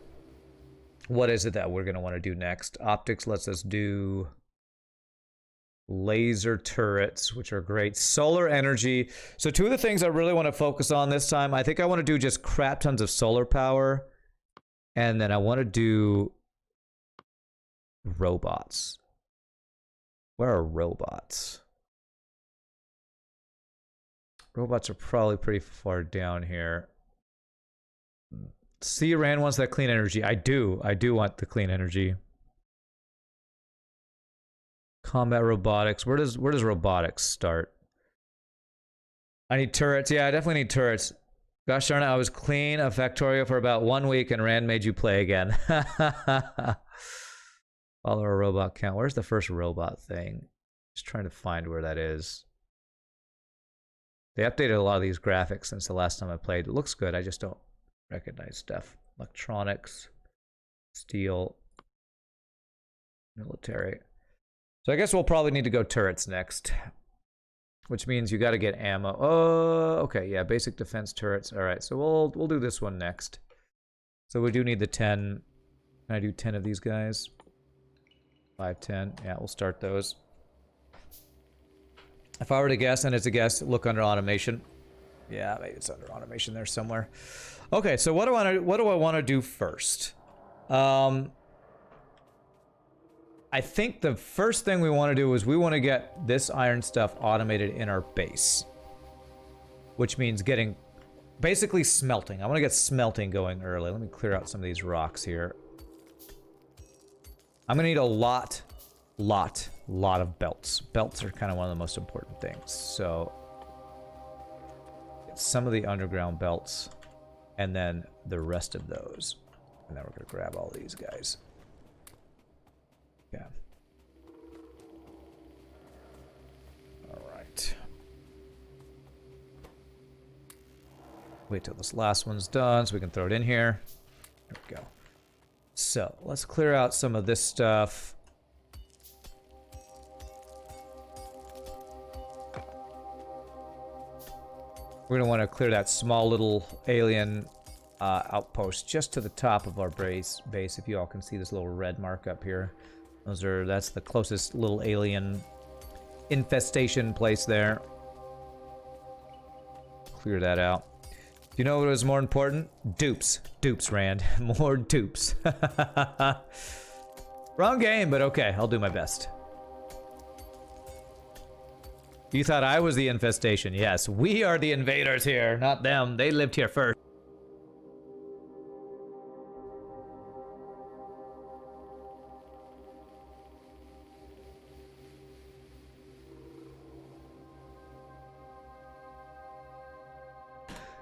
What is it that we're going to want to do next? Optics lets us do laser turrets, which are great. Solar energy. So 2 of the things I really want to focus on this time, I think I want to do just crap tons of solar power. And then I want to do robots. Where are robots? Robots are probably pretty far down here. See, Rand wants that clean energy. I do want the clean energy. Combat robotics. Where does robotics start? I need turrets. Yeah, I definitely need turrets. Gosh darn it, I was clean of Factorio for about 1 week and Rand made you play again. Follow a robot count. Where's the first robot thing? Just trying to find where that is. They updated a lot of these graphics since the last time I played. It looks good, I just don't recognize stuff. Electronics, steel, military. So I guess we'll probably need to go turrets next. Which means you got to get ammo. Oh, okay, yeah, basic defense turrets. All right, so we'll do this one next. So we do need the 10. Can I do 10 of these guys? 5, 10. Yeah, we'll start those. If I were to guess, and it's a guess, look under automation. Yeah, maybe it's under automation there somewhere. Okay, so what do I want to do first? I think the first thing we want to do is we want to get this iron stuff automated in our base. which means getting basically smelting. I want to get smelting going early. Let me clear out some of these rocks here. I'm gonna need a lot of belts. Belts are kind of one of the most important things. So get some of the underground belts and then the rest of those. And then we're gonna grab all these guys. Yeah. All right. Wait till this last one's done so we can throw it in here. There we go. So let's clear out some of this stuff. We're gonna want to clear that small little alien outpost just to the top of our base. If you all can see this little red mark up here, that's the closest little alien infestation place there. Clear that out. You know what was more important? Dupes. Dupes, Rand. More dupes. Wrong game, but okay. I'll do my best. You thought I was the infestation. Yes, we are the invaders here, not them. They lived here first.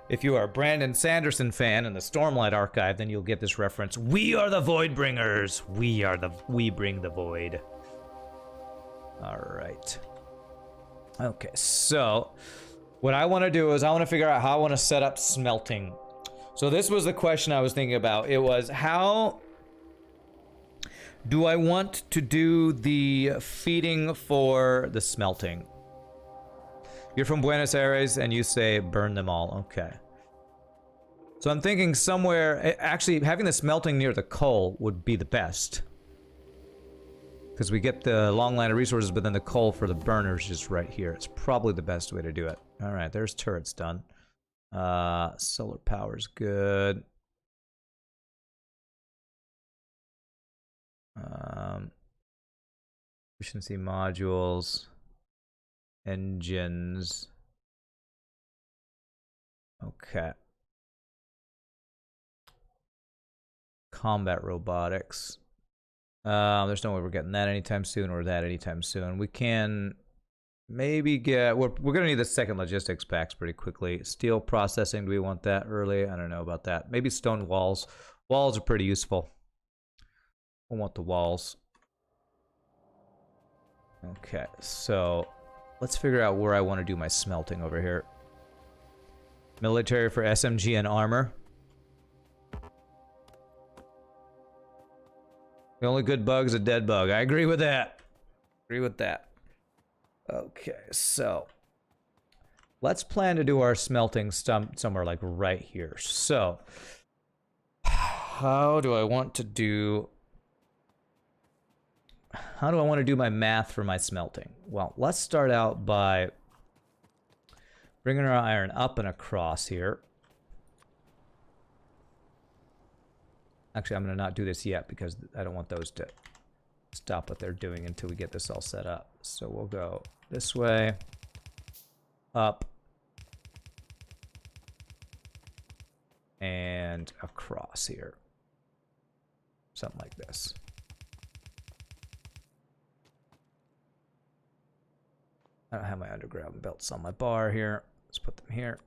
If you are a Brandon Sanderson fan in the Stormlight Archive, then you'll get this reference. We are the Voidbringers. We bring the void. All right. Okay, so what I want to do is I want to figure out how I want to set up smelting. So this was the question I was thinking about. It was, how do I want to do the feeding for the smelting? You're from Buenos Aires and you say burn them all. Okay. So I'm thinking somewhere, actually having the smelting near the coal would be the best. Because we get the long line of resources, but then the coal for the burners is right here. It's probably the best way to do it. All right, there's turrets done. Solar power's good. Efficiency modules. Engines. Okay. Combat robotics. There's no way we're getting that anytime soon or that anytime soon. We can maybe get... We're going to need the second logistics packs pretty quickly. Steel processing, do we want that early? I don't know about that. Maybe stone walls. Walls are pretty useful. I want the walls. Okay, so let's figure out where I want to do my smelting over here. Military for SMG and armor. The only good bug is a dead bug. I agree with that. Agree with that. Okay, so let's plan to do our smelting somewhere like right here. So how do I want to do my math for my smelting? Well, let's start out by bringing our iron up and across here. Actually, I'm going to not do this yet because I don't want those to stop what they're doing until we get this all set up. So we'll go this way, up, and across here. Something like this. I don't have my underground belts on my bar here. Let's put them here.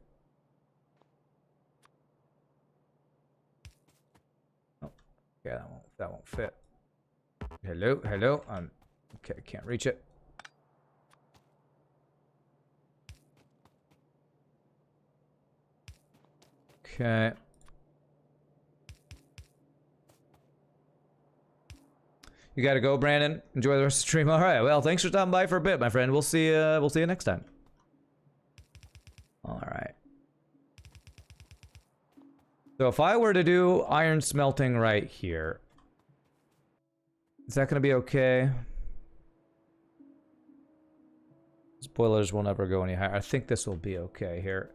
Yeah, that won't fit. Hello. Okay, can't reach it. Okay. You gotta go, Brandon. Enjoy the rest of the stream. All right. Well, thanks for stopping by for a bit, my friend. We'll see you next time. All right. So if I were to do iron smelting right here, is that going to be okay? Spoilers will never go any higher. I think this will be okay here.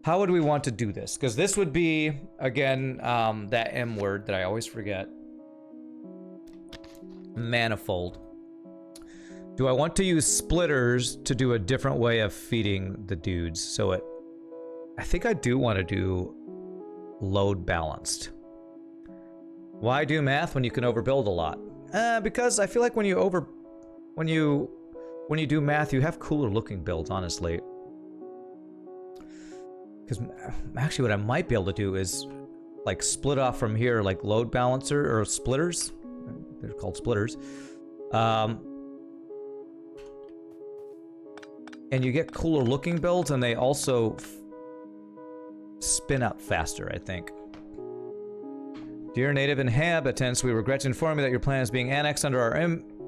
How would we want to do this? Because this would be, again, that M word that I always forget. Manifold. Do I want to use splitters to do a different way of feeding the dudes? So it I think I do want to do load balanced. Why do math when you can overbuild a lot? Because I feel like when you do math, you have cooler looking builds, honestly. Because actually what I might be able to do is like split off from here, like load balancer or splitters. They're called splitters. And you get cooler looking builds, and they also spin up faster, I think. Dear native inhabitants, we regret to inform you that your plan is being annexed under our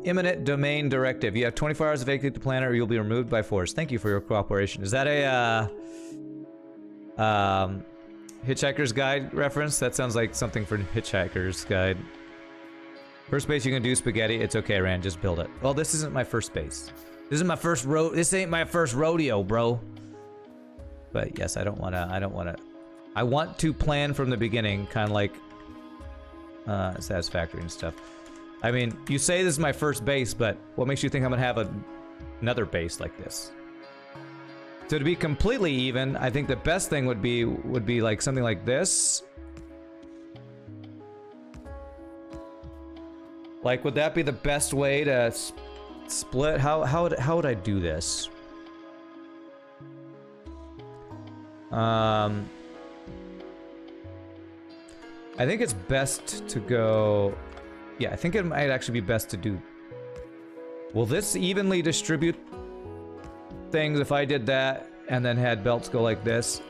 imminent domain directive. You have 24 hours to vacate the planet or you'll be removed by force. Thank you for your cooperation. Is that a Hitchhiker's Guide reference? That sounds like something for Hitchhiker's Guide. First base, you can do spaghetti. It's okay, Rand. Just build it. Well, this isn't my first base. This is my first this ain't my first rodeo, bro. But yes, I want to plan from the beginning, kind of like Satisfactory and stuff. I mean, you say this is my first base, but what makes you think I'm gonna have another base like this? So to be completely even, I think the best thing would be like something like this. Like, would that be the best way to split? How would I do this? I think it's best to go... Yeah, I think it might actually be best to do... Will this evenly distribute things if I did that and then had belts go like this?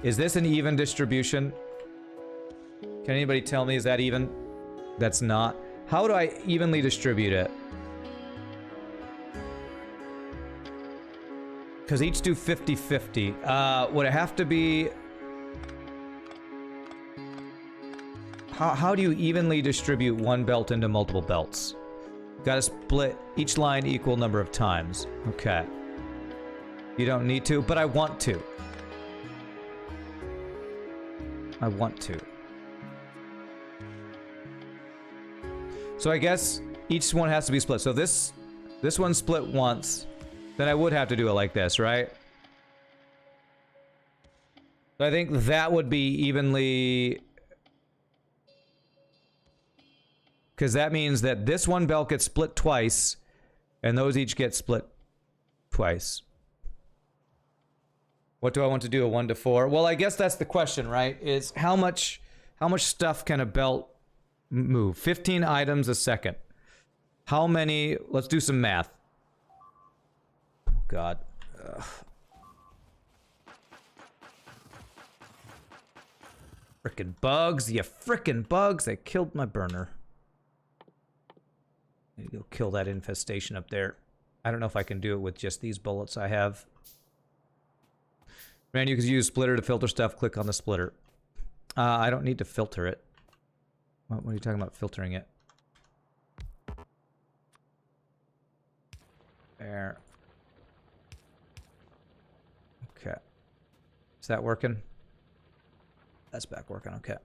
Is this an even distribution? Can anybody tell me, is that even? That's not. How do I evenly distribute it? Because each do 50-50. Would it have to be... How do you evenly distribute one belt into multiple belts? Gotta split each line equal number of times. Okay. You don't need to, but I want to. I want to. So I guess each one has to be split. So this one split once, then I would have to do it like this, right? So I think that would be evenly... Because that means that this one belt gets split twice, and those each get split twice. What do I want to do, a 1 to 4? Well, I guess that's the question, right? Is how much stuff can a belt move? 15 items a second. How many... Let's do some math. Oh, God. Ugh. Frickin' bugs, you frickin' bugs. They killed my burner. Go kill that infestation up there. I don't know if I can do it with just these bullets I have. Man, you could use splitter to filter stuff. Click on the splitter. I don't need to filter it. What are you talking about filtering it? There. Okay. Is that working? That's back working. Okay.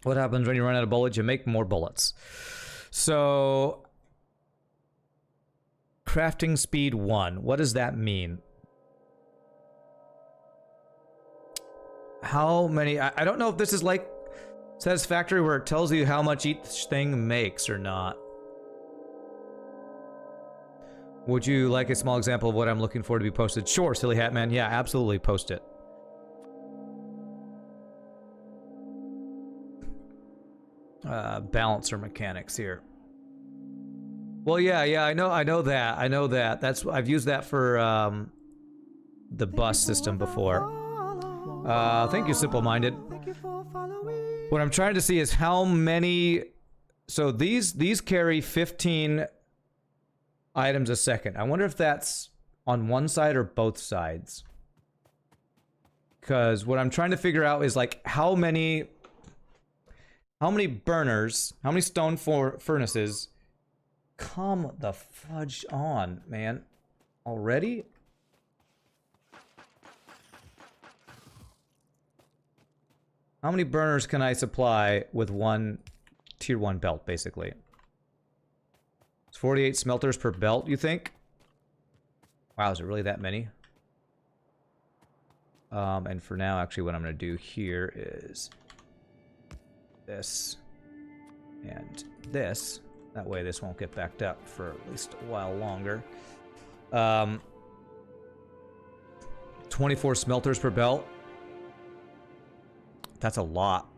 What happens when you run out of bullets? You make more bullets. So, crafting speed 1. What does that mean? How many... I don't know if this is like Satisfactory where it tells you how much each thing makes or not. Would you like a small example of what I'm looking for to be posted? Sure, Silly Hat Man. Yeah, absolutely post it. Balancer mechanics here. Well, yeah, I know that. That's I've used that for the bus system before. Thank you, Simple Minded. What I'm trying to see is how many. So these carry 15 items a second. I wonder if that's on one side or both sides. Because what I'm trying to figure out is like how many burners, how many stone furnaces? Come the fudge on, man. Already? How many burners can I supply with one tier 1 belt, basically? It's 48 smelters per belt, you think? Wow, is it really that many? And for now, actually, what I'm going to do here is this and this. That way this won't get backed up for at least a while longer. 24 smelters per belt. That's a lot.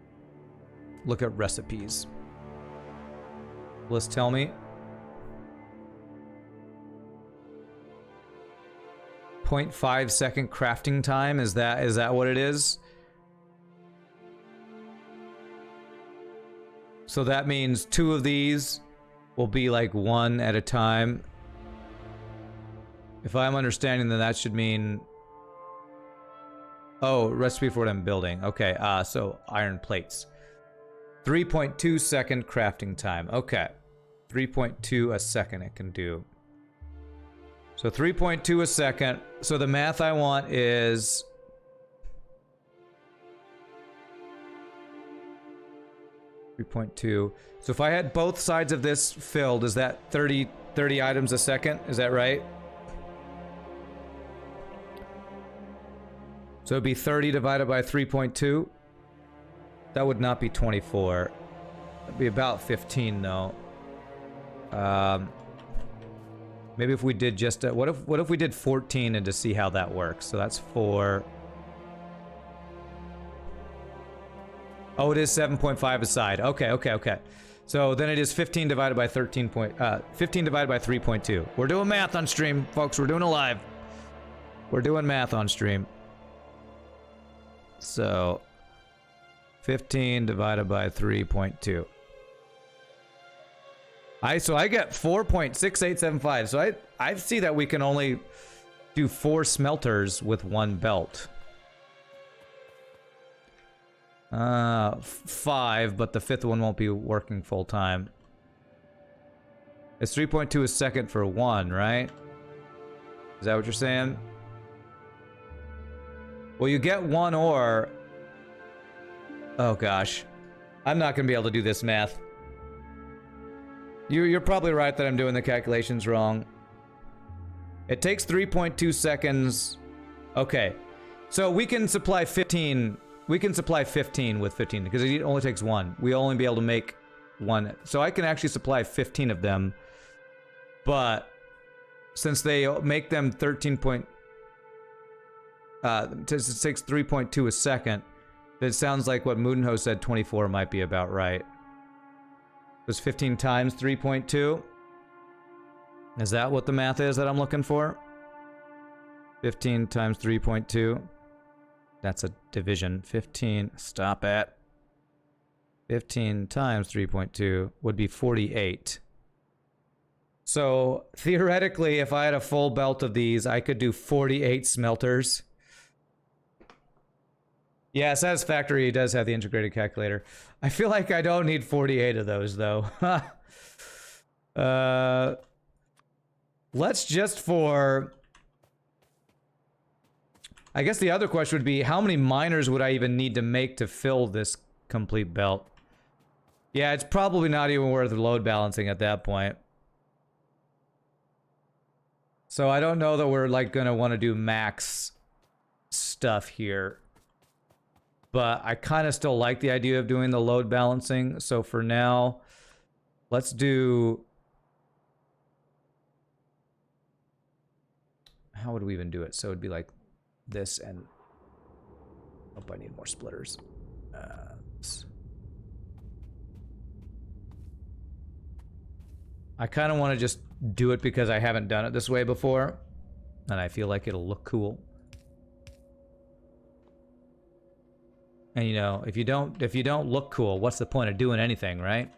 Look at recipes. Let's tell me. 0.5 second crafting time, is that what it is? So that means 2 of these will be like 1 at a time. If I'm understanding, then that should mean... Oh, recipe for what I'm building. Okay, so iron plates. 3.2 second crafting time. Okay. 3.2 a second it can do. So 3.2 a second. So the math I want is... .2. So if I had both sides of this filled, is that 30 items a second? Is that right? So it'd be 30 divided by 3.2. That would not be 24. It'd be about 15 though. Maybe if we did just what if we did 14 and to see how that works? So that's 4. Oh, it is 7.5 aside. Okay. So then it is 15 divided by 15 divided by 3.2. We're doing math on stream, folks. We're doing it live. We're doing math on stream. So 15 divided by 3.2. So I get 4.6875. So I see that we can only do 4 smelters with 1 belt. 5, but the 5th one won't be working full time. It's 3.2 a second for 1, right? Is that what you're saying? Well, you get 1 ore. Oh gosh, I'm not gonna be able to do this math. You're probably right that I'm doing the calculations wrong. It takes 3.2 seconds. Okay, so we can supply 15. We can supply 15 with 15 because it only takes 1. We'll only be able to make 1. So I can actually supply 15 of them. But since they make them 13 it takes 3.2 a second. It sounds like what Moodenho said 24 might be about right. It was 15 times 3.2. Is that what the math is that I'm looking for? 15 times 3.2. That's a division. 15. Stop at 15 times 3.2 would be 48. So theoretically, if I had a full belt of these, I could do 48 smelters. Yeah, Satisfactory does have the integrated calculator. I feel like I don't need 48 of those, though. Let's just for... I guess the other question would be, how many miners would I even need to make to fill this complete belt? Yeah, it's probably not even worth load balancing at that point. So I don't know that we're like gonna want to do max stuff here. But I kind of still like the idea of doing the load balancing. So for now, let's do... How would we even do it? So it'd be like this and... Oh, I need more splitters. I kind of want to just do it because I haven't done it this way before. And I feel like it'll look cool. And you know, if you don't look cool, what's the point of doing anything, right?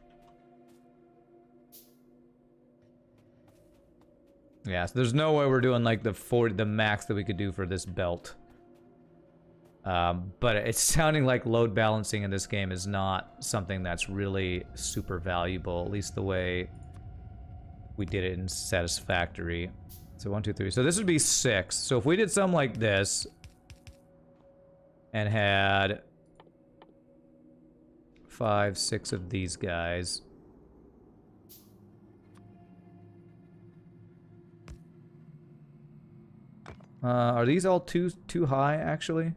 Yeah, so there's no way we're doing like the max that we could do for this belt. But it's sounding like load balancing in this game is not something that's really super valuable, at least the way we did it in Satisfactory. So 1, 2, 3. So this would be 6. So if we did something like this and had 5, 6 of these guys. Are these all too high, actually?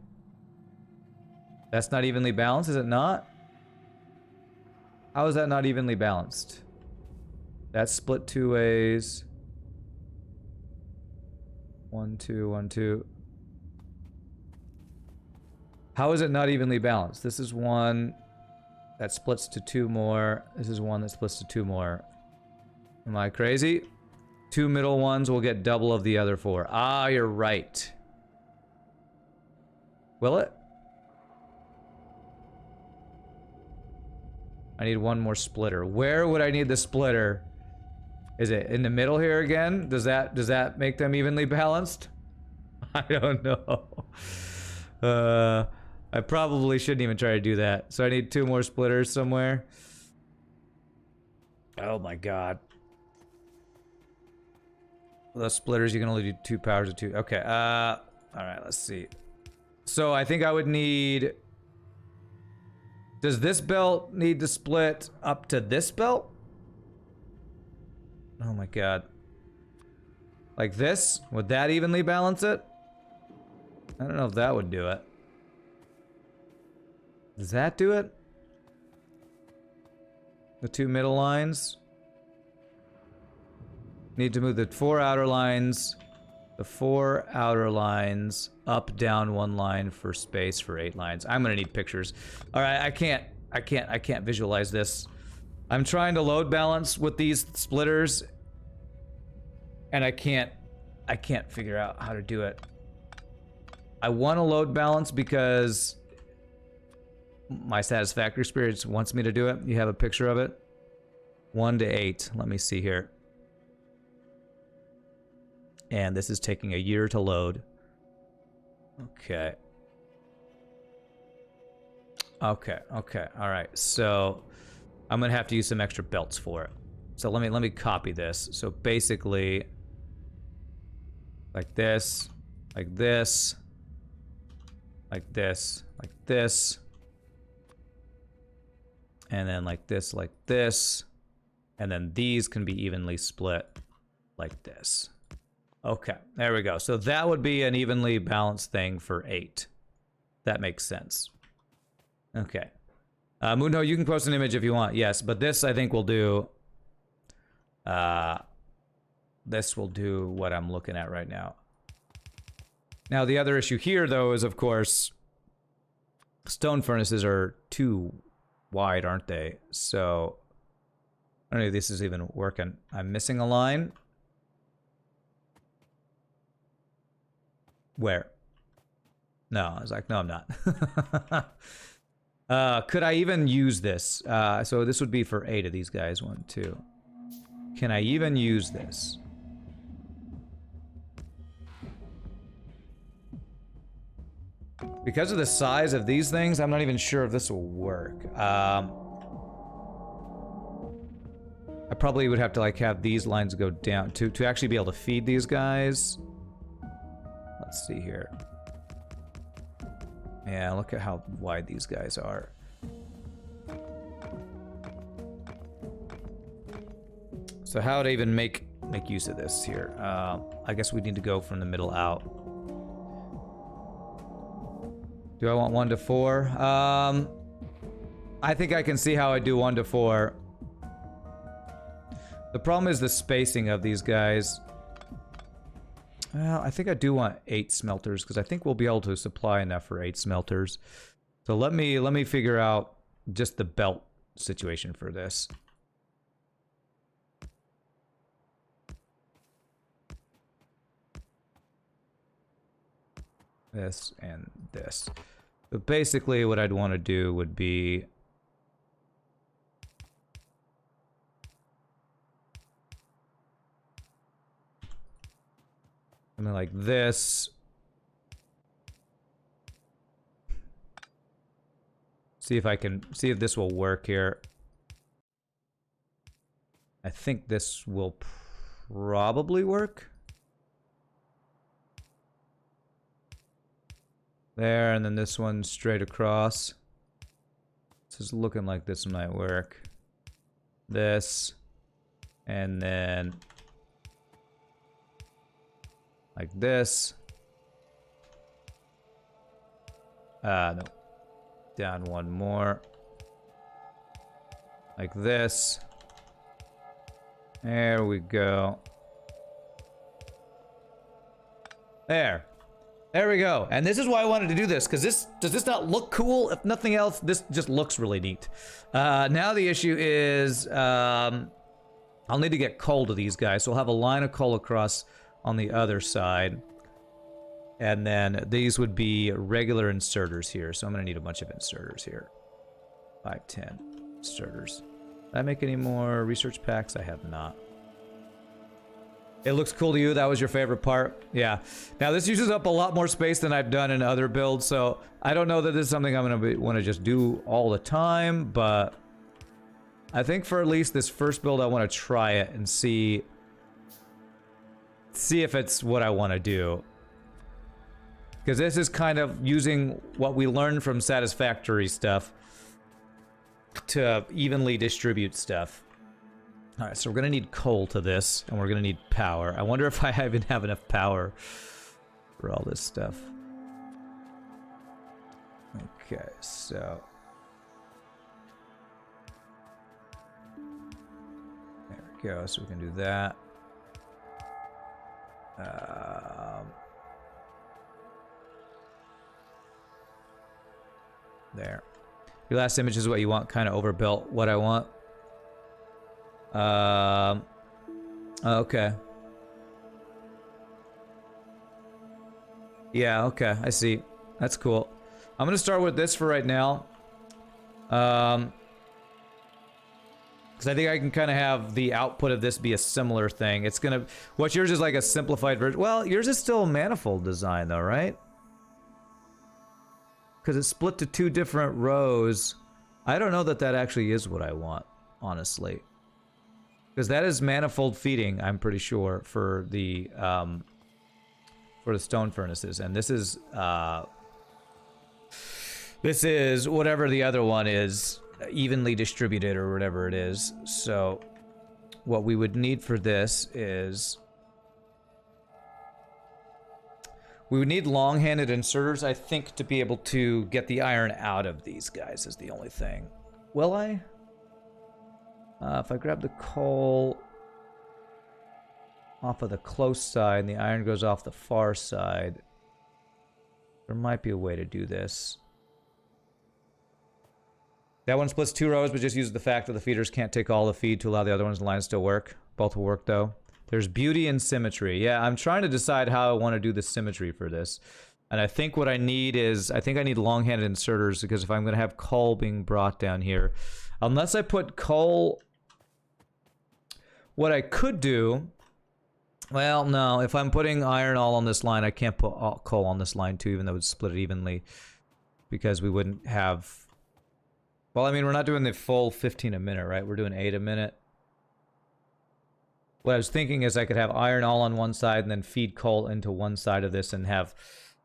That's not evenly balanced, is it not? How is that not evenly balanced? That's split 2 ways. 1, 2, 1, 2. How is it not evenly balanced? This is 1 that splits to 2 more. This is 1 that splits to 2 more. Am I crazy? 2 middle ones will get double of the other 4. Ah, you're right. Will it? I need 1 more splitter. Where would I need the splitter? Is it in the middle here again? Does that make them evenly balanced? I don't know. I probably shouldn't even try to do that. So I need 2 more splitters somewhere. Oh my god. Those splitters, you can only do 2 powers of 2. Okay, alright, let's see. So I think I would need... Does this belt need to split up to this belt? Oh my god. Like this? Would that evenly balance it? I don't know if that would do it. Does that do it? The 2 middle lines? Need to move the 4 outer lines. The 4 outer lines up, down 1 line for space for 8 lines. I'm gonna need pictures. All right, I can't visualize this. I'm trying to load balance with these splitters, and I can't figure out how to do it. I want to load balance because my Satisfactory Spirits wants me to do it. You have a picture of it? 1 to 8. Let me see here. And this is taking a year to load. Okay. Okay, all right. So I'm gonna have to use some extra belts for it. So let me copy this. So basically, like this, like this, like this, like this, and then like this, and then these can be evenly split like this. Okay, there we go. So that would be an evenly balanced thing for 8. That makes sense. Okay. Mundo, you can post an image if you want. Yes, but this I think will do... this will do what I'm looking at right now. Now, the other issue here, though, is, of course, stone furnaces are too wide, aren't they? So, I don't know if this is even working. I'm missing a line. Where? No, I was like, no, I'm not. Could I even use this? So this would be for 8 of these guys. 1, 2. Can I even use this? Because of the size of these things, I'm not even sure if this will work. I probably would have to like have these lines go down to actually be able to feed these guys. Let's see here. Yeah, look at how wide these guys are. So how to even make use of this here? I guess we need to go from the middle out. Do I want 1 to 4? I think I can see how I do 1 to 4. The problem is the spacing of these guys. Well, I think I do want 8 smelters because I think we'll be able to supply enough for 8 smelters. So let me figure out just the belt situation for this. This and this. So basically what I'd want to do would be something like this. See if this will work here. I think this will probably work. There, and then this one straight across. This is looking like this might work. This, and then like this. No. Down one more. Like this. There we go. There. There we go. And this is why I wanted to do this, because does this not look cool? If nothing else, this just looks really neat. Now the issue is, I'll need to get coal to these guys. So we'll have a line of coal across on the other side. And then these would be regular inserters here. So I'm going to need a bunch of inserters here. 5, 10 inserters. Did I make any more research packs? I have not. It looks cool to you? That was your favorite part? Yeah. Now this uses up a lot more space than I've done in other builds, so I don't know that this is something I'm going to want to just do all the time, but I think for at least this first build I want to try it and see if it's what I want to do. Because this is kind of using what we learned from Satisfactory stuff to evenly distribute stuff. Alright, so we're gonna need coal to this, and we're gonna need power. I wonder if I even have enough power for all this stuff. Okay, so... there we go, so we can do that. There. Your last image is what you want, kind of overbuilt what I want. Okay. Yeah, okay, I see. That's cool. I'm gonna start with this for right now. Because I think I can kind of have the output of this be a similar thing. It's gonna... what's yours is like a simplified version. Well, yours is still a manifold design though, right? Because it's split to 2 different rows. I don't know that that actually is what I want, honestly. Because that is manifold feeding, I'm pretty sure, for the stone furnaces, and this is whatever the other one is, evenly distributed or whatever it is. So, what we would need for this is we would need long-handed inserters, I think, to be able to get the iron out of these guys. Is the only thing. Will I? If I grab the coal off of the close side and the iron goes off the far side, there might be a way to do this. That one splits 2 rows, but just uses the fact that the feeders can't take all the feed to allow the other ones to line still work. Both will work, though. There's beauty and symmetry. Yeah, I'm trying to decide how I want to do the symmetry for this. And I think what I need is... I think I need long-handed inserters, because if I'm going to have coal being brought down here... unless I put coal... what I could do... well, no. If I'm putting iron all on this line, I can't put coal on this line, too, even though it would split it evenly. Because we wouldn't have... well, I mean, we're not doing the full 15 a minute, right? We're doing 8 a minute. What I was thinking is I could have iron all on one side and then feed coal into one side of this and have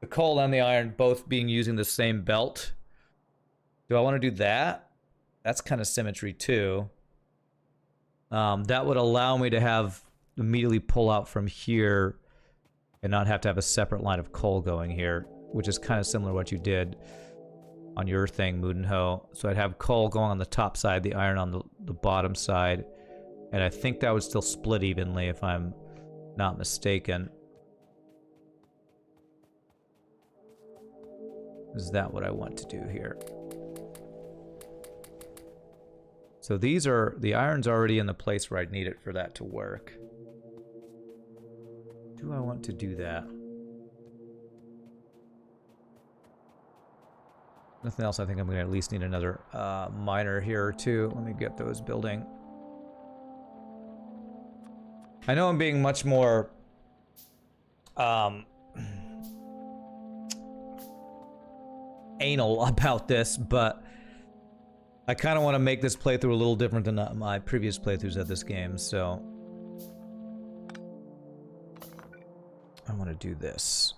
the coal and the iron both being using the same belt. Do I want to do that? That's kind of symmetry too. That would allow me to have immediately pull out from here and not have to have a separate line of coal going here, which is kind of similar to what you did on your thing, Moodenho. So I'd have coal going on the top side, the iron on the bottom side. And I think that would still split evenly if I'm not mistaken. Is that what I want to do here? So these are... the iron's already in the place where I'd need it for that to work. Do I want to do that? Nothing else. I think I'm going to at least need another miner here or two. Let me get those building. I know I'm being much more anal about this, but I kind of want to make this playthrough a little different than my previous playthroughs of this game, so I want to do this.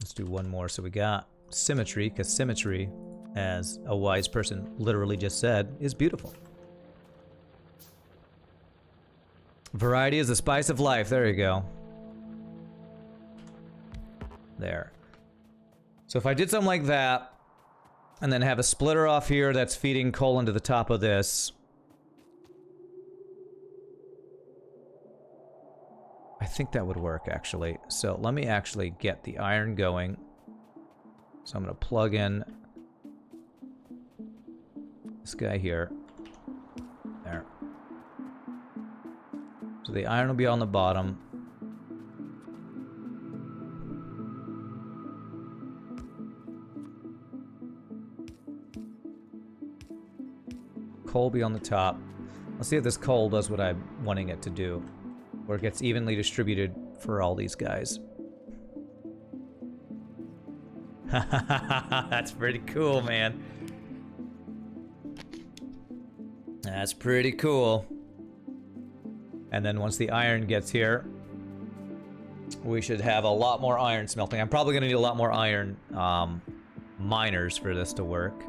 Let's do one more. So we got symmetry, because symmetry, as a wise person literally just said, is beautiful. Variety is the spice of life. There you go. There. So if I did something like that, and then have a splitter off here that's feeding coal into the top of this. I think that would work, actually. So let me actually get the iron going. So I'm going to plug in this guy here. There. So the iron will be on the bottom. Coal be on the top. Let's see if this coal does what I'm wanting it to do. Where it gets evenly distributed for all these guys. That's pretty cool, man. That's pretty cool. And then once the iron gets here, we should have a lot more iron smelting. I'm probably going to need a lot more iron miners for this to work.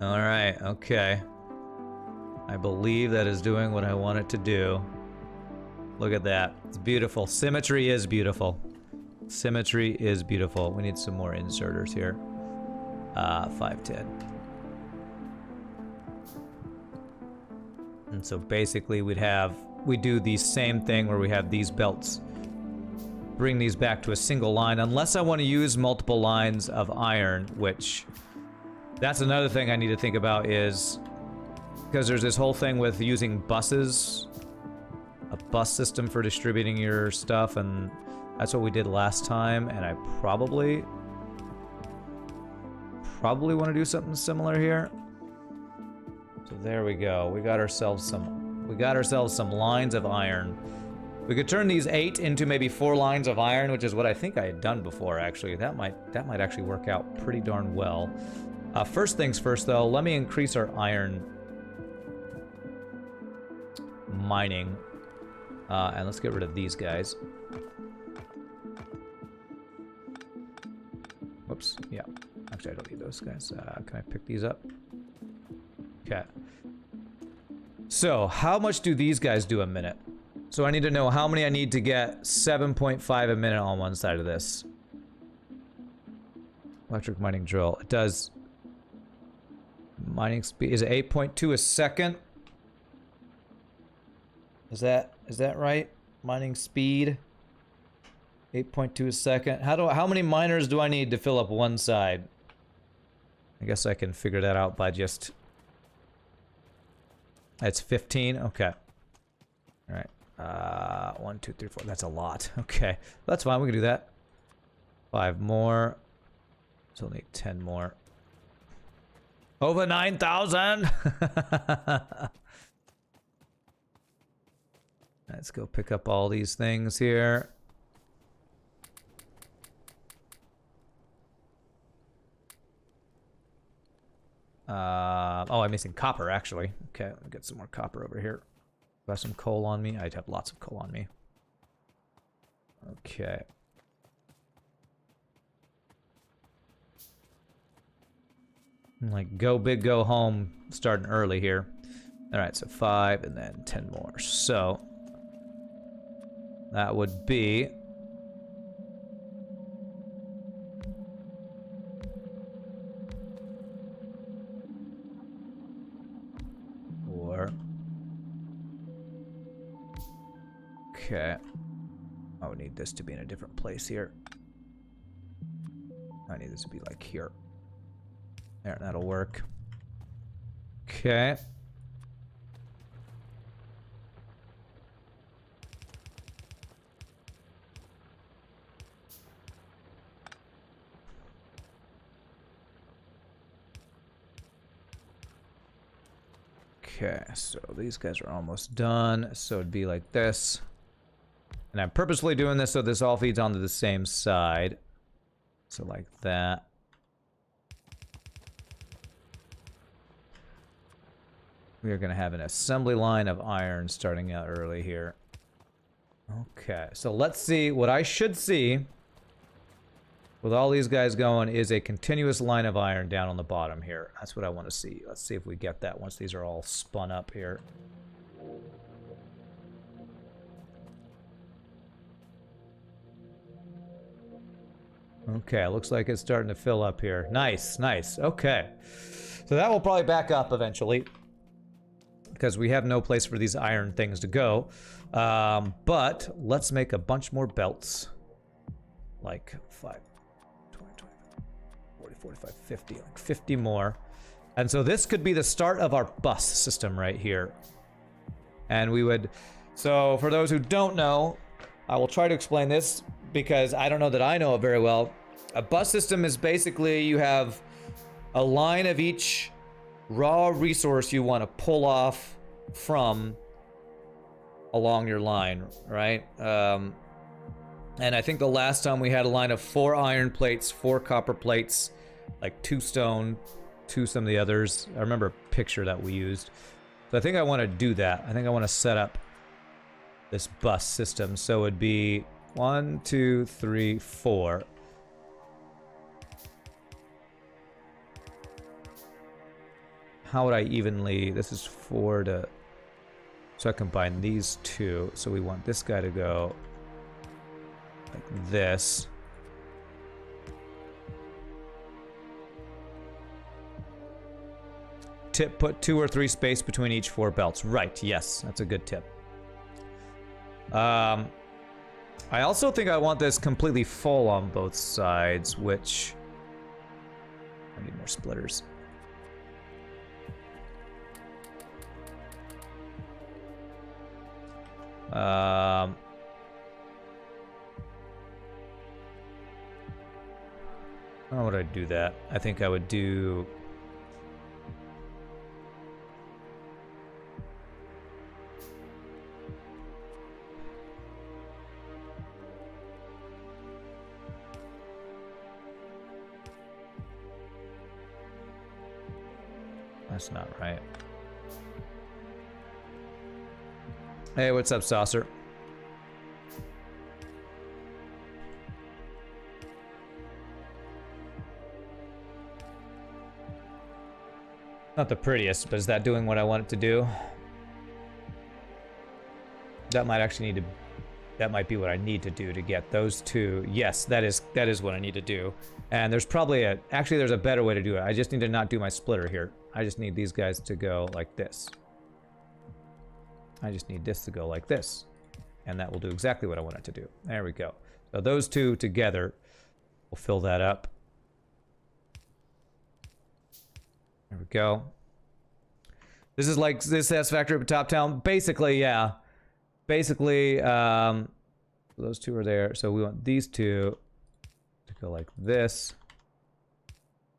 Alright, okay. I believe that is doing what I want it to do. Look at that. It's beautiful. Symmetry is beautiful. Symmetry is beautiful. We need some more inserters here. 510. And so basically we do the same thing where we have these belts. Bring these back to a single line, unless I want to use multiple lines of iron, which... That's another thing I need to think about is... Because there's this whole thing with using buses. A bus system for distributing your stuff, and that's what we did last time, and I probably want to do something similar here. So there we go. We got ourselves some lines of iron. We could turn these 8 into maybe 4 lines of iron, which is what I think I had done before, actually. That might actually work out pretty darn well. First things first, though, let me increase our iron mining. And let's get rid of these guys. Whoops, yeah. Actually, I don't need those guys. Can I pick these up? Okay. So, how much do these guys do a minute? So I need to know how many I need to get 7.5 a minute on one side of this. Electric mining drill. It does... Mining speed... Is it 8.2 a second? Is that right? Mining speed? 8.2 a second. How many miners do I need to fill up one side? I guess I can figure that out by just... That's 15? Okay. Alright. 1, 2, 3, 4. That's a lot. Okay. That's fine. We can do that. 5 more. Still need 10 more. Over 9,000! Let's go pick up all these things here. Oh, I'm missing copper, actually. Okay, let me get some more copper over here. Do I have some coal on me? I have lots of coal on me. Okay. Like, go big, go home, starting early here. Alright, so 5 and then 10 more. So, that would be... Okay. I would need this to be in a different place here. I need this to be like here. There, that'll work. Okay. Okay, so these guys are almost done. So it'd be like this. And I'm purposely doing this so this all feeds onto the same side. So like that. We are going to have an assembly line of iron starting out early here. Okay, so let's see. What I should see with all these guys going is a continuous line of iron down on the bottom here. That's what I want to see. Let's see if we get that once these are all spun up here. Okay, looks like it's starting to fill up here. Nice, nice. Okay. So that will probably back up eventually, because we have no place for these iron things to go. But let's make a bunch more belts. Like 5, 20, 25, 40, 45, 50. Like 50 more. And so this could be the start of our bus system right here. And we would... So for those who don't know, I will try to explain this because I don't know that I know it very well. A bus system is basically you have a line of each raw resource you want to pull off from along your line, right? And I think the last time we had a line of 4 iron plates, 4 copper plates, like 2 stone, 2 some of the others. I remember a picture that we used. So I think I want to do that. I think I want to set up this bus system. So it'd be 1, 2, 3, 4. How would I evenly... This is 4 to... So I combine these 2. So we want this guy to go like this. Tip, put 2 or 3 space between each 4 belts. Right, yes, that's a good tip. I also think I want this completely full on both sides, which... I need more splitters. How would I do that? I think I would do... That's not right. Hey, what's up, Saucer? Not the prettiest, but is that doing what I want it to do? That might actually need to... That might be what I need to do to get those 2. Yes, that is what I need to do. And there's probably a... Actually, there's a better way to do it. I just need to not do my splitter here. I just need these guys to go like this. I just need this to go like this. And that will do exactly what I want it to do. There we go. So those 2 together will fill that up. There we go. This is like this Factorio Top Town. Basically, yeah. Basically, those 2 are there. So we want these 2 to go like this.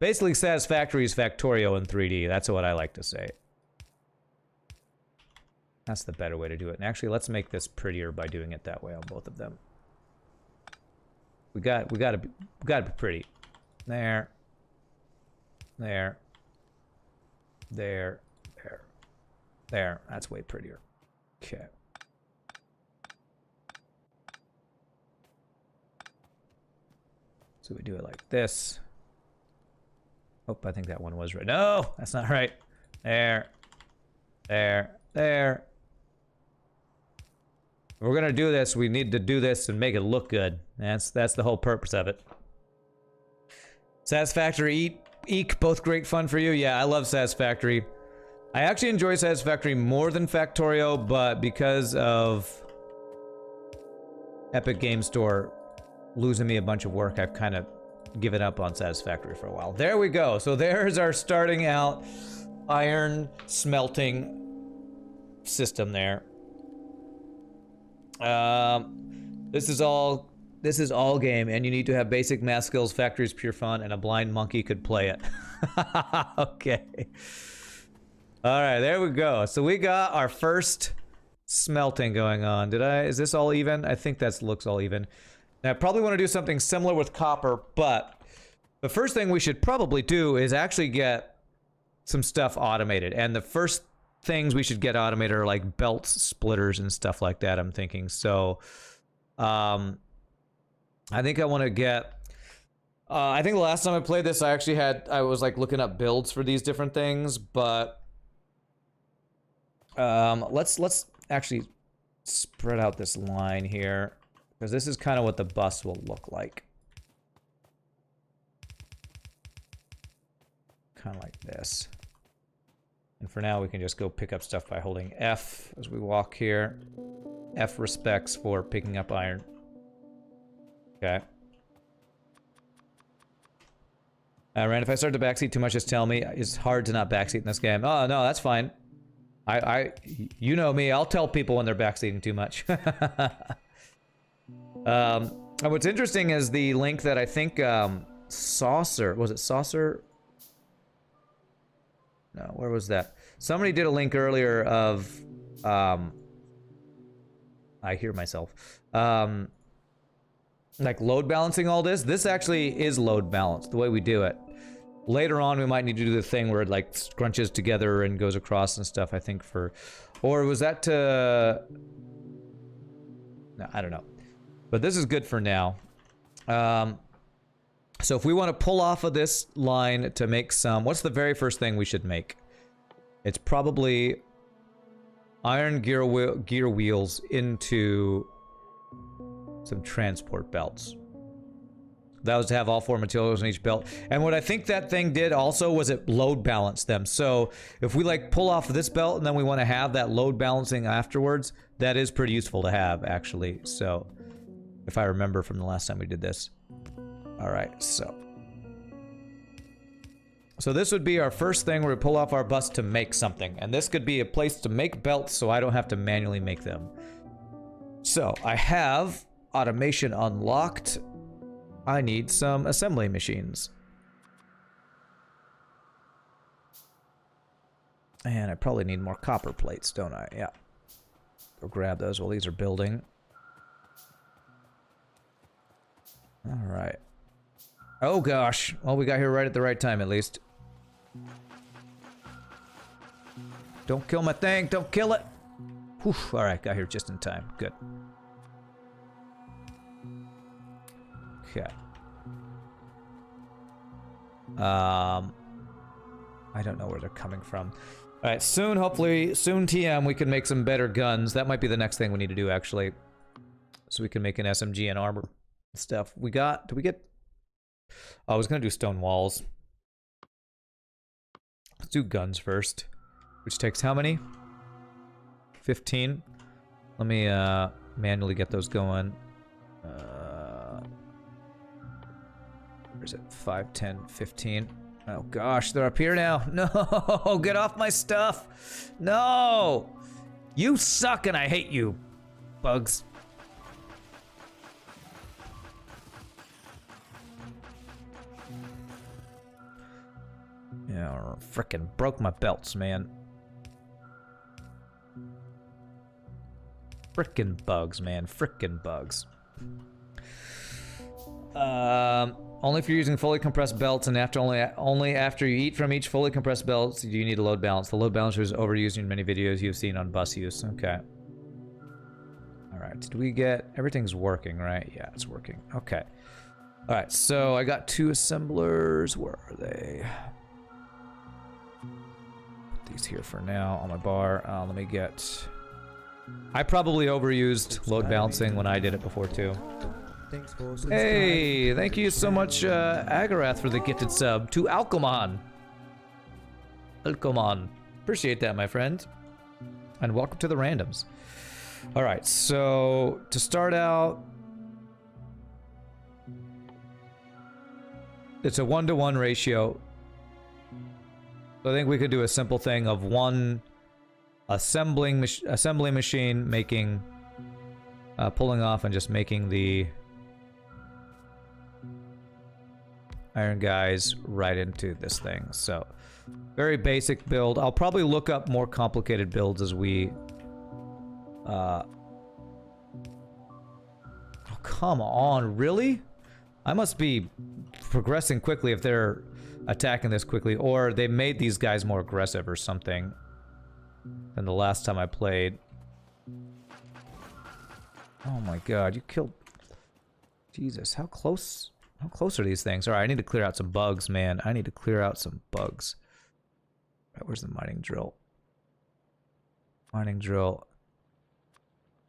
Basically, Satisfactory is Factorio in 3D. That's what I like to say. That's the better way to do it. And actually, let's make this prettier by doing it that way on both of them. We gotta be pretty. There. There. There. There. There. That's way prettier. Okay. So we do it like this. Oh, I think that one was right. No, that's not right. There. There. There. If we're gonna do this, we need to do this and make it look good. That's the whole purpose of it. Satisfactory, Eek, both great fun for you. Yeah, I love Satisfactory. I actually enjoy Satisfactory more than Factorio, but because of Epic Game Store losing me a bunch of work, I've kind of given up on Satisfactory for a while. There we go. So there's our starting out iron smelting system there. This is all game, and you need to have basic math skills. Factory is pure fun, and a blind monkey could play it. Okay. All right, there we go. So we got our first smelting going on. Is this all even? I think that looks all even. Now, I probably want to do something similar with copper, but the first thing we should probably do is actually get some stuff automated. And the first things we should get automated are like belts, splitters, and stuff like that, I'm thinking. So, I think I want to get I think the last time I played this, I was like looking up builds for these different things, but let's actually spread out this line here, because this is kind of what the bus will look like. Kind of like this. And for now, we can just go pick up stuff by holding F as we walk here. F respects for picking up iron. Okay. Rand, if I start to backseat too much, just tell me. It's hard to not backseat in this game. Oh, no, that's fine. You know me. I'll tell people when they're backseating too much. What's interesting is the link that I think, Saucer, was it Saucer? No, where was that? Somebody did a link earlier of, I hear myself. Like load balancing all this. This actually is load balanced, the way we do it. Later on, we might need to do the thing where it like scrunches together and goes across and stuff, I think for... Or was that to... No, I don't know. But this is good for now. So if we want to pull off of this line to make some... What's the very first thing we should make? It's probably iron gear wheels into some transport belts. That was to have all 4 materials in each belt. And what I think that thing did also was it load balanced them. So if we like pull off this belt and then we want to have that load balancing afterwards, that is pretty useful to have actually. So if I remember from the last time we did this. All right, so this would be our first thing where we pull off our bus to make something. And this could be a place to make belts so I don't have to manually make them. So I have automation unlocked. I need some assembly machines. And I probably need more copper plates, don't I? Yeah. Go grab those while these are building. All right. Oh gosh. Well, we got here right at the right time, at least. Don't kill my thing. Don't kill it. Whew. All right, got here just in time. Good. Okay. I don't know where they're coming from. All right, soon, hopefully, soon TM, we can make some better guns. That might be the next thing we need to do, actually. So we can make an SMG and armor stuff. We got, did we get... Oh, I was gonna do stone walls. Let's do guns first. Which takes how many? 15. Let me manually get those going. Where's it? 5, 10, 15. Oh gosh, they're up here now. No, get off my stuff. No, you suck and I hate you, bugs. Yeah, frickin' broke my belts, man. Frickin' bugs, man. Frickin' bugs. Only if you're using fully compressed belts, and only after you eat from each fully compressed belts do you need a load balance. The load balancer is overused in many videos you've seen on bus use. Okay. Alright, did we get... Everything's working, right? Yeah, it's working. Okay. Alright, so I got 2 assemblers. Where are they? Put these here for now on my bar. Let me get... I probably overused load balancing when I did it before, too. Hey, thank you so much, Agarath, for the gifted sub to Alcomon. Alcomon. Appreciate that, my friend. And welcome to the randoms. Alright, so to start out, it's a 1-to-1 ratio. So I think we could do a simple thing of one assembly machine making, pulling off and just making the iron guys right into this thing. So very basic build. I'll probably look up more complicated builds as we oh, come on, really? I must be progressing quickly if they're attacking this quickly, or they made these guys more aggressive or something than the last time I played. Oh my god, you killed... Jesus, how close How close are these things? All right, I need to clear out some bugs, man. I need to clear out some bugs. All right, where's the mining drill? Mining drill.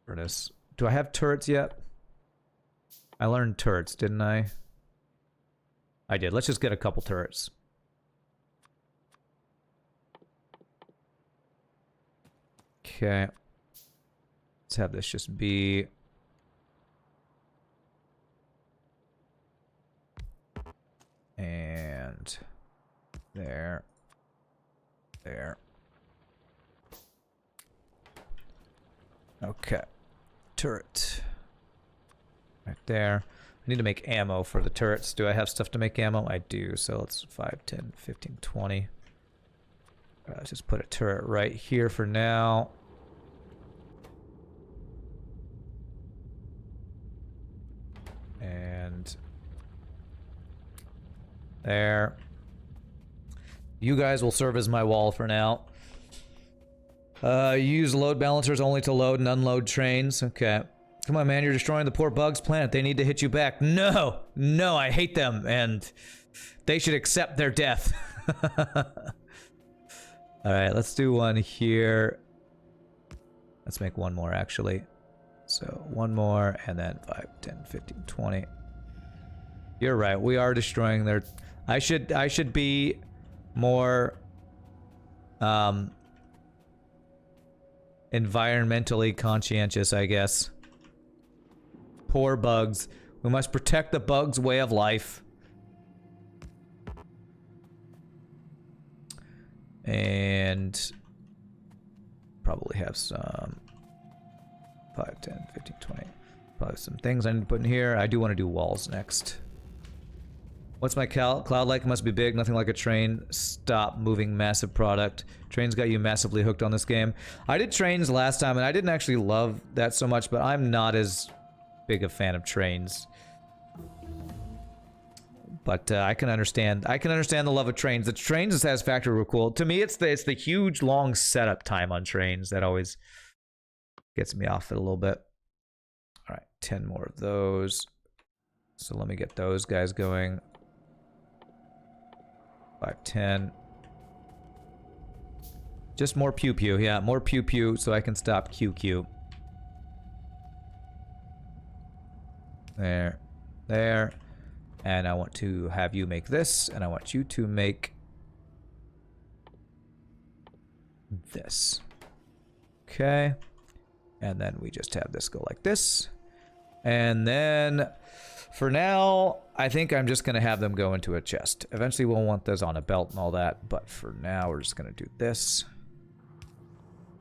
Furnace. Do I have turrets yet? I learned turrets, didn't I? I did. Let's just get a couple turrets. Okay. Let's have this just be... And... There. There. Okay. Turret. Right there. I need to make ammo for the turrets. Do I have stuff to make ammo? I do. So let's 5, 10, 15, 20. Let's just put a turret right here for now. And there. You guys will serve as my wall for now. Use load balancers only to load and unload trains. Okay. Come on, man. You're destroying the poor bugs planet. They need to hit you back. No! No, I hate them, and they should accept their death. Alright, let's do one here. Let's make one more, actually. So, one more, and then 5, 10, 15, 20. You're right. We are destroying their... I should be more... environmentally conscientious, I guess. Poor bugs. We must protect the bugs' way of life. And probably have some 5, 10, 15, 20. Probably some things I need to put in here. I do want to do walls next. What's my cloud like? It must be big. Nothing like a train. Stop moving massive product. Trains got you massively hooked on this game. I did trains last time, and I didn't actually love that so much, but I'm not as big a fan of trains. But I can understand. I can understand the love of trains. The trains as Factorio were cool. To me, it's the huge long setup time on trains that always gets me off it a little bit. All right, 10 more of those. So let me get those guys going. 5, 10. Just more pew pew. Yeah, more pew pew so I can stop QQ. There. There. And I want to have you make this, and I want you to make this. Okay. And then we just have this go like this. And then, for now, I think I'm just going to have them go into a chest. Eventually we'll want those on a belt and all that, but for now we're just going to do this.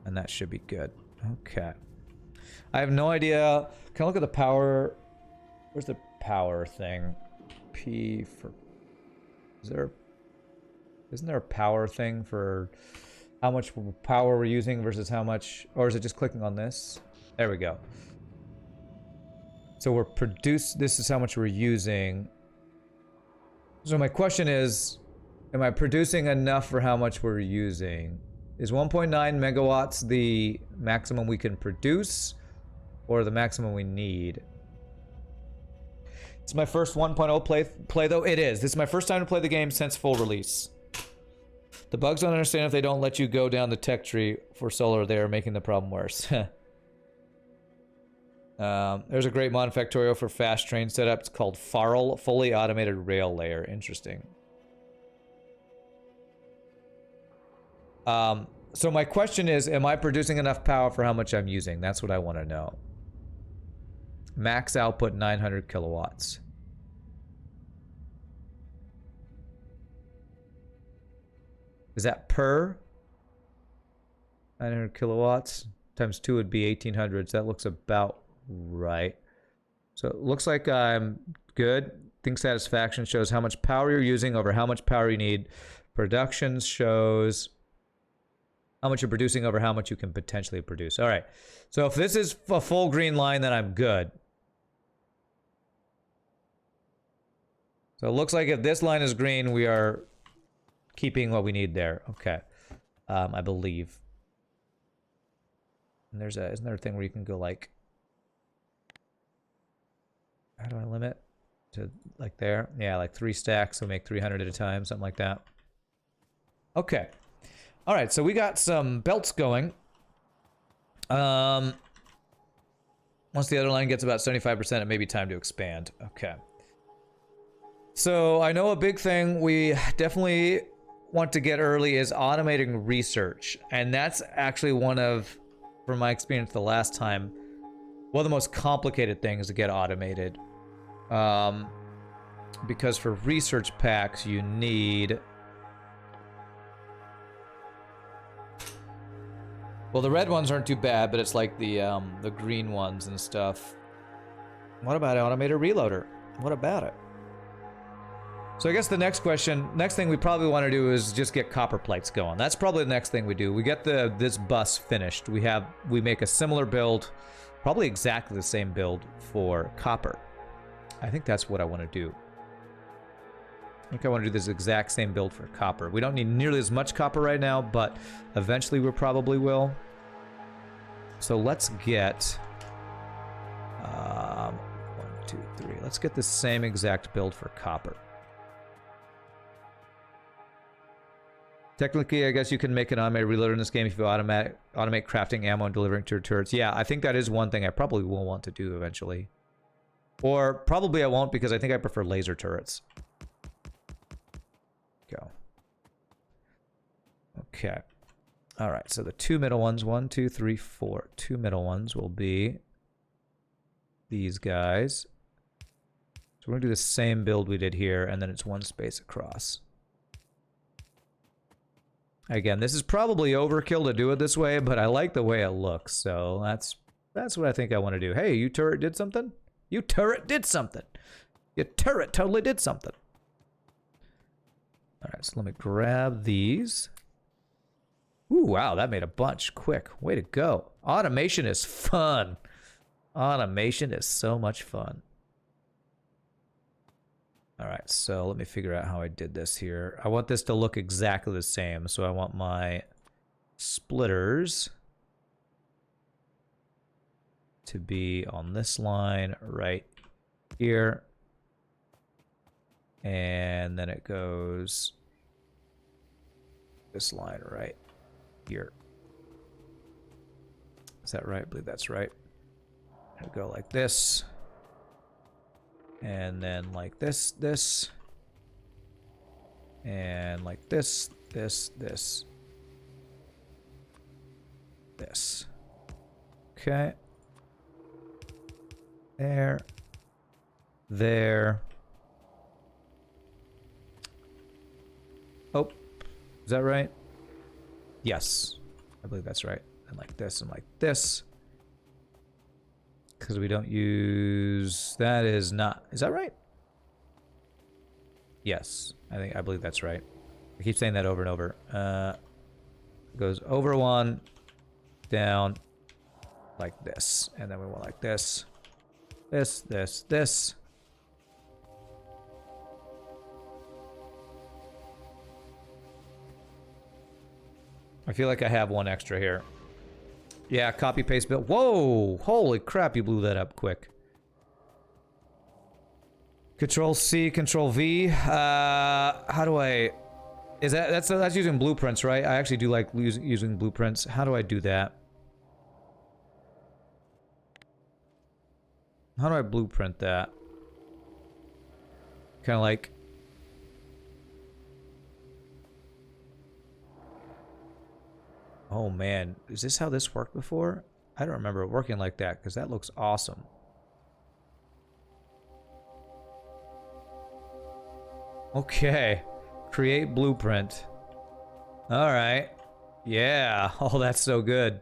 And that should be good. Okay. I have no idea. Can I look at the power? Where's the power thing? P for... Isn't there a power thing for how much power we're using versus how much... Or is it just clicking on this? There we go. So this is how much we're using. So my question is, am I producing enough for how much we're using? Is 1.9 megawatts the maximum we can produce, or the maximum we need? It's my first 1.0 play though. It is. This is my first time to play the game since full release. The bugs don't understand if they don't let you go down the tech tree for solar. They are making the problem worse. There's a great mod in Factorio for fast train setup. It's called Farl, fully automated rail layer. Interesting. So my question is, am I producing enough power for how much I'm using? That's what I want to know. Max output 900 kilowatts. Is that per? 900 kilowatts times 2 would be 1800. So that looks about right. So it looks like I'm good. Think satisfaction shows how much power you're using over how much power you need. Production shows how much you're producing over how much you can potentially produce. All right. So if this is a full green line, then I'm good. So it looks like if this line is green, we are keeping what we need there. Okay. I believe. And isn't there a thing where you can go like... How do I limit? to like there. Yeah, like 3 stacks, so make 300 at a time, something like that. Okay. All right, so we got some belts going. Once the other line gets about 75%, it may be time to expand. Okay. So I know a big thing we definitely want to get early is automating research. And that's actually one of, from my experience the last time, one of the most complicated things to get automated. Because for research packs, you need... Well, the red ones aren't too bad, but it's like the green ones and stuff. What about automated reloader? What about it? So I guess the next thing we probably want to do is just get copper plates going. That's probably the next thing we do. We get this bus finished. We make a similar build, probably exactly the same build for copper. I think that's what I want to do. I think I want to do this exact same build for copper. We don't need nearly as much copper right now, but eventually we probably will. So let's get 1, 2, 3. Let's get the same exact build for copper. Technically, I guess you can make an automated reloader in this game if you automate crafting ammo and delivering to your turrets. Yeah, I think that is one thing I probably will want to do eventually. Or probably I won't because I think I prefer laser turrets. Go. Okay. All right, so the 2 middle ones, 1, 2, 3, 4. 2 middle ones will be these guys. So we're gonna do the same build we did here, and then it's 1 space across. Again, this is probably overkill to do it this way, but I like the way it looks, so that's what I think I want to do. Hey, you turret did something? You turret did something! Your turret totally did something! Alright, so let me grab these. Ooh, wow, that made a bunch quick. Way to go. Automation is fun. Automation is so much fun. Alright, so let me figure out how I did this here. I want this to look exactly the same, so I want my splitters to be on this line right here. And then it goes this line right here. Is that right? I believe that's right. It'll go like this. And then like this. And like this. This. Okay. There. Oh, is that right? Yes, I believe that's right. And like this and like this. Because we don't use... That is not... Is that right? Yes, I believe that's right. I keep saying that over and over. It goes over 1, down, like this. And then we want like this. This. I feel like I have 1 extra here. Yeah, copy paste build. Whoa! Holy crap, you blew that up quick. Control C, Control V. How do I... Is that's using blueprints, right? I actually do like using blueprints. How do I do that? How do I blueprint that? Kind of like... Oh man, is this how this worked before? I don't remember it working like that, because that looks awesome. Okay. Create blueprint. Alright. Yeah. Oh, that's so good.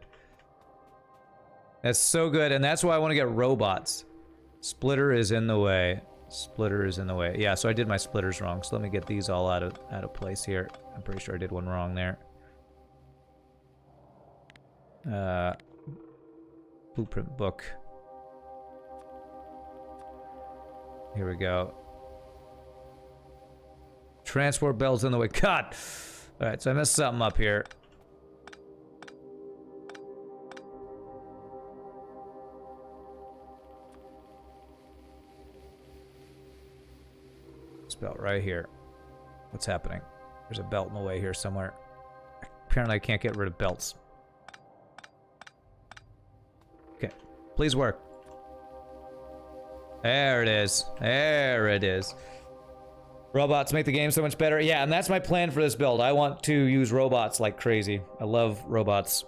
That's so good, and that's why I want to get robots. Splitter is in the way. Splitter is in the way. Yeah, so I did my splitters wrong, so let me get these all out of place here. I'm pretty sure I did one wrong there. Blueprint book. Here we go. Transport belts in the way. God! Alright, so I messed something up here. belt right here. What's happening? There's a belt in the way here somewhere. Apparently I can't get rid of belts. Okay, please work. There it is. There it is. Robots make the game so much better. Yeah, and that's my plan for this build. I want to use robots like crazy. I love robots.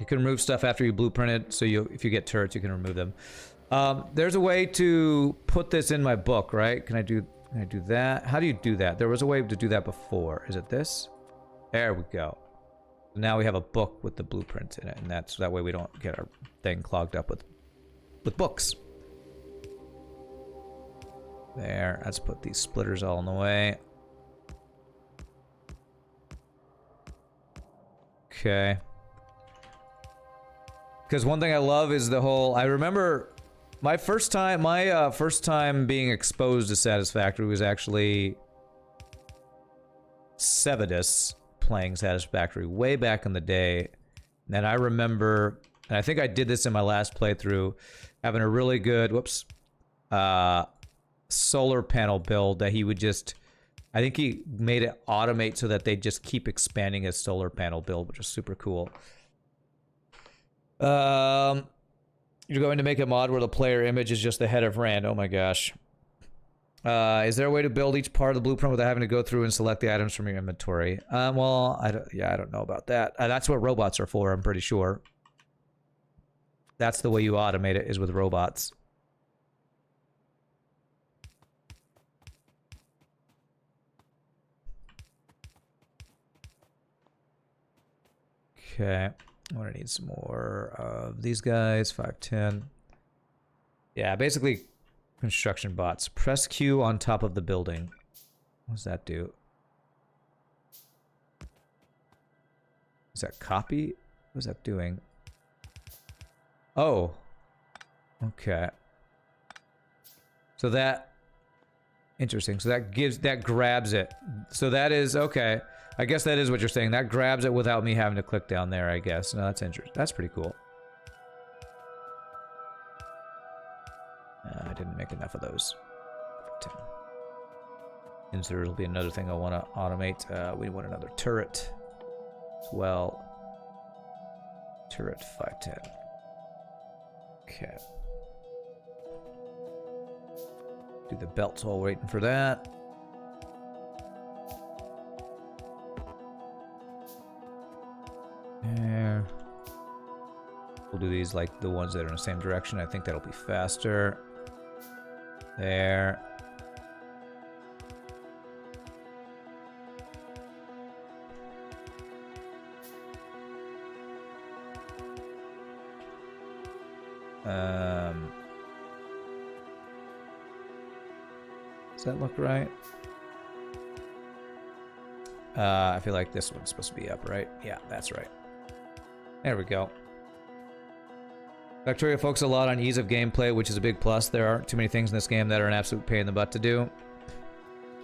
You can remove stuff after you blueprint it, so if you get turrets, you can remove them. There's a way to put this in my book, right? Can I do that? How do you do that? There was a way to do that before. Is it this? There we go. Now we have a book with the blueprint in it, and that way we don't get our thing clogged up with books. There, let's put these splitters all in the way. Okay. Because one thing I love is the whole, I remember my first time being exposed to Satisfactory was actually Sevidus playing Satisfactory way back in the day. And I remember, and I think I did this in my last playthrough, having a really good, solar panel build that he would just, I think he made it automate so that they just keep expanding his solar panel build, which is super cool. You're going to make a mod where the player image is just the head of Rand. Oh my gosh. Is there a way to build each part of the blueprint without having to go through and select the items from your inventory? Well, I don't know about that. That's what robots are for, I'm pretty sure. That's the way you automate it, is with robots. Okay, I'm gonna need some more of these guys. 510. Yeah, basically construction bots. Press Q on top of the building. What does that do? Is that copy? What is that doing? Oh. Okay. So that... Interesting. So that grabs it. So that is... Okay. I guess that is what you're saying. That grabs it without me having to click down there, I guess. No, that's interesting. That's pretty cool. I didn't make enough of those. And so there'll be another thing I want to automate. We want another turret as well. Turret 510. Okay. Do the belts while waiting for that. There. We'll do these like the ones that are in the same direction. I think that'll be faster. There. Does that look right? I feel like this one's supposed to be up, right? Yeah, that's right. There we go. Factorio focuses a lot on ease of gameplay, which is a big plus. There aren't too many things in this game that are an absolute pain in the butt to do.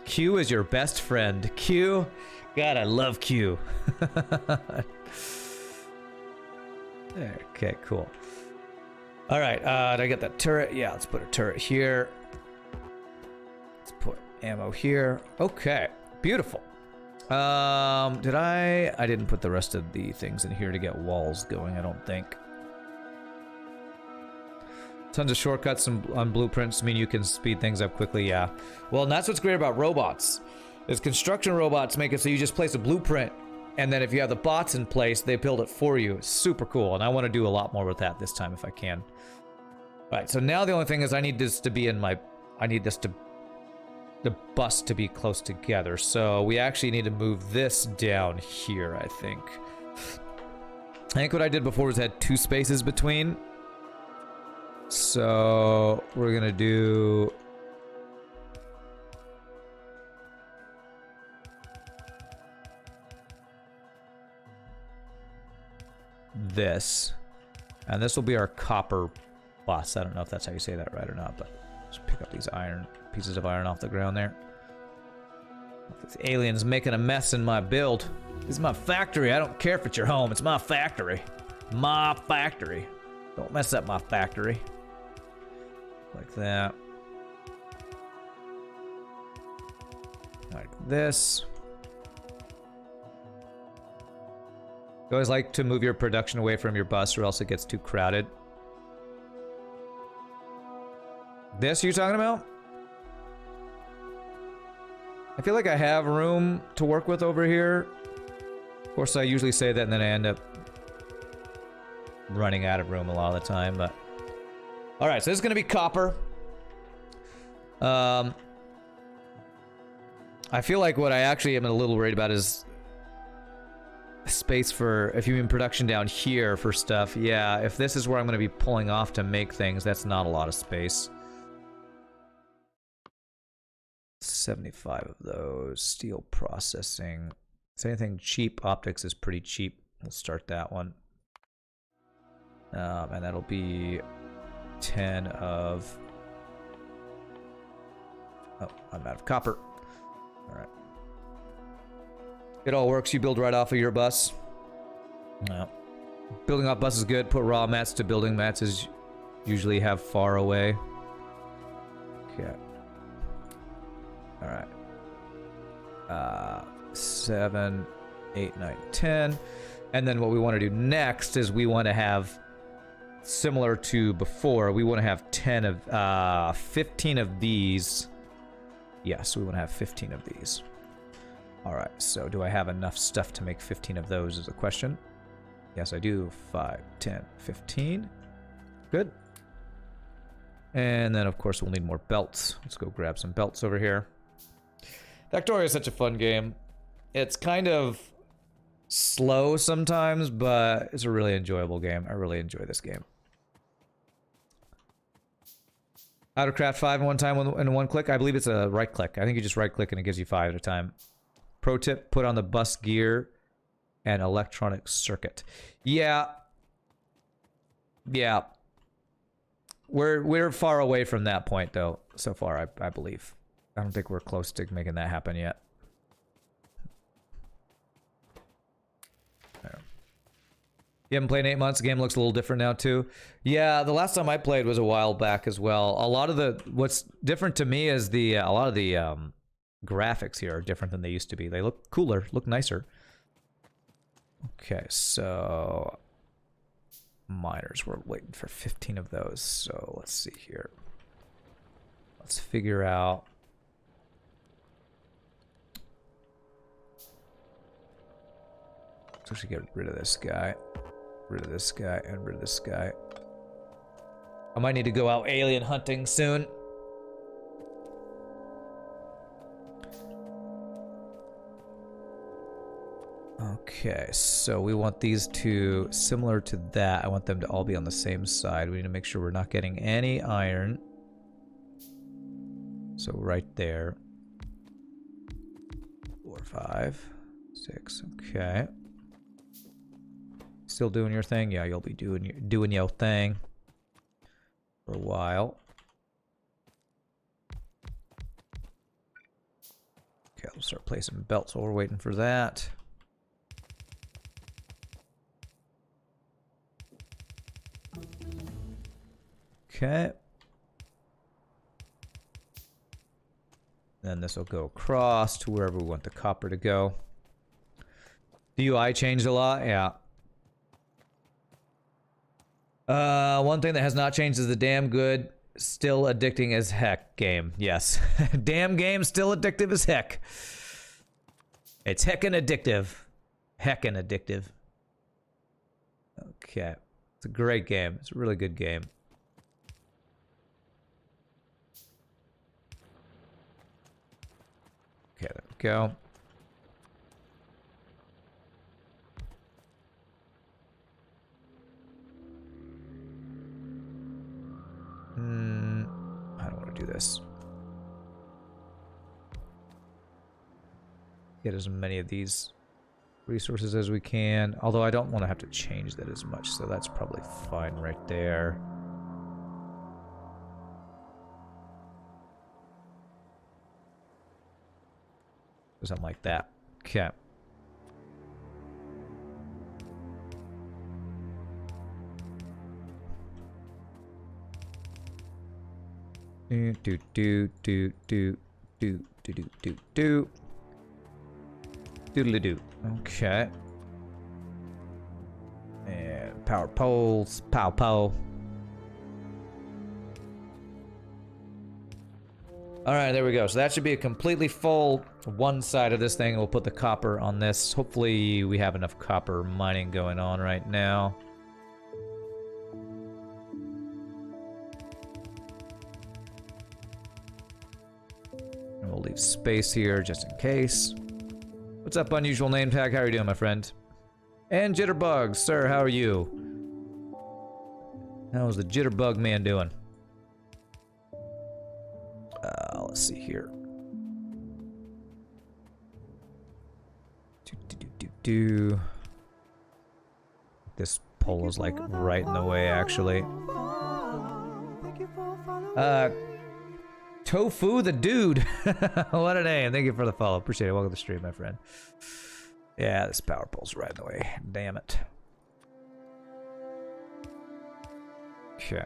Q is your best friend. Q? God, I love Q. Okay, cool. Alright, did I get that turret? Yeah, let's put a turret here. Let's put ammo here. Okay, beautiful. I didn't put the rest of the things in here to get walls going, I don't think. Tons of shortcuts on blueprints mean you can speed things up quickly, yeah. Well, and that's what's great about robots. Is construction robots make it so you just place a blueprint, and then if you have the bots in place, they build it for you. It's super cool, and I want to do a lot more with that this time if I can. Alright, so now the only thing is I need this to be in my... I need this to... the bus to be close together, so we actually need to move this down here, I think. I think what I did before was had 2 spaces between. So we're gonna do this, and this will be our copper bus. I don't know if that's how you say that right or not, but just pick up these pieces of iron off the ground there. This alien's making a mess in my build. This is my factory. I don't care if it's your home. It's my factory. My factory. Don't mess up my factory. Like that. Like this. You always like to move your production away from your bus or else it gets too crowded. This you're talking about? I feel like I have room to work with over here. Of course, I usually say that and then I end up running out of room a lot of the time, but... Alright, so this is gonna be copper. I feel like what I actually am a little worried about is space for, if you're in production down here for stuff, yeah, if this is where I'm going to be pulling off to make things, that's not a lot of space. 75 of those. Steel processing. Is anything cheap? Optics is pretty cheap. We'll start that one. And that'll be 10 of... Oh, I'm out of copper. Alright. It all works. You build right off of your bus. No. Building off bus is good. Put raw mats to building mats is usually have far away. Okay. Alright. 7, 8, 9, 10. And then what we want to do next is we want to have, similar to before, we want to have 10 of, 15 of these. Yes, we want to have 15 of these. Alright, so do I have enough stuff to make 15 of those is the question. Yes, I do. 5, 10, 15. Good. And then, of course, we'll need more belts. Let's go grab some belts over here. Factorio is such a fun game. It's kind of slow sometimes, but it's a really enjoyable game. I really enjoy this game. How to craft 5 in one time in one click? I believe it's a right click. I think you just right click and it gives you 5 at a time. Pro tip, put on the bus gear and electronic circuit. Yeah. Yeah. We're far away from that point though, so far, I believe. I don't think we're close to making that happen yet. There. You haven't played in 8 months, the game looks a little different now too. Yeah, the last time I played was a while back as well. A lot of the, what's different to me is the, a lot of the, graphics here are different than they used to be. They look cooler, look nicer. Okay, so miners, we're waiting for 15 of those. So let's see here. Let's figure out. Let's actually get rid of this guy. Rid of this guy and rid of this guy. I might need to go out alien hunting soon. Okay, so we want these two similar to that. I want them to all be on the same side. We need to make sure we're not getting any iron. So right there. 4, 5, 6. Okay. Still doing your thing? Yeah, you'll be doing your thing for a while. Okay, we'll start placing belts while we're waiting for that. Okay. Then this will go across to wherever we want the copper to go. The UI changed a lot, yeah. One thing that has not changed is the damn good, still addicting as heck game. Yes. Damn game, still addictive as heck. It's heckin' addictive. Heckin' addictive. Okay. It's a great game. It's a really good game. Okay, there we go. I don't want to do this. Get as many of these resources as we can. Although I don't want to have to change that as much, so that's probably fine right there. Something like that. Okay. Do. Do. Doodly do. Okay. And power poles. Pow pow. Alright, there we go. So that should be a completely full one side of this thing. We'll put the copper on this. Hopefully we have enough copper mining going on right now. And we'll leave space here just in case. What's up, unusual name tag? How are you doing, my friend? And Jitterbug, sir, how are you? How's the Jitterbug man doing? Let's see here. This pole is like right in the way, actually. Tofu the dude. What a name. Thank you for the follow. Appreciate it. Welcome to the stream, my friend. Yeah, this power pole's right in the way. Damn it. Okay.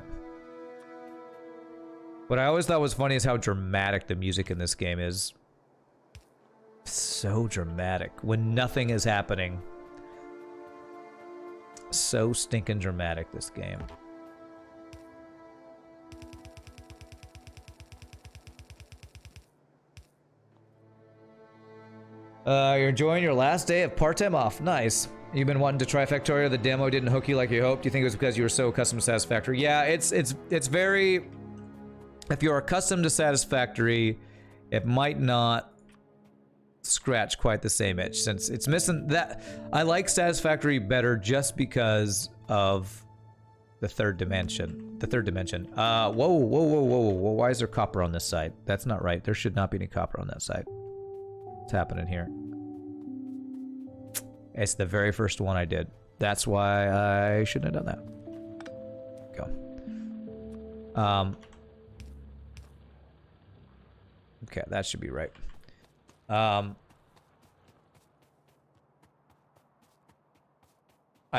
What I always thought was funny is how dramatic the music in this game is. So dramatic. When nothing is happening. So stinking dramatic, this game. You're enjoying your last day of part-time off. Nice. You've been wanting to try Factorio. The demo didn't hook you like you hoped. Do you think it was because you were so accustomed to Satisfactory? Yeah, it's very... If you're accustomed to Satisfactory, it might not scratch quite the same itch, since it's missing that. I like Satisfactory better just because of the third dimension. Whoa. Why is there copper on this side? That's not right. There should not be any copper on that side. What's happening here? It's the very first one I did. That's why I shouldn't have done that. Go. Okay, that should be right. I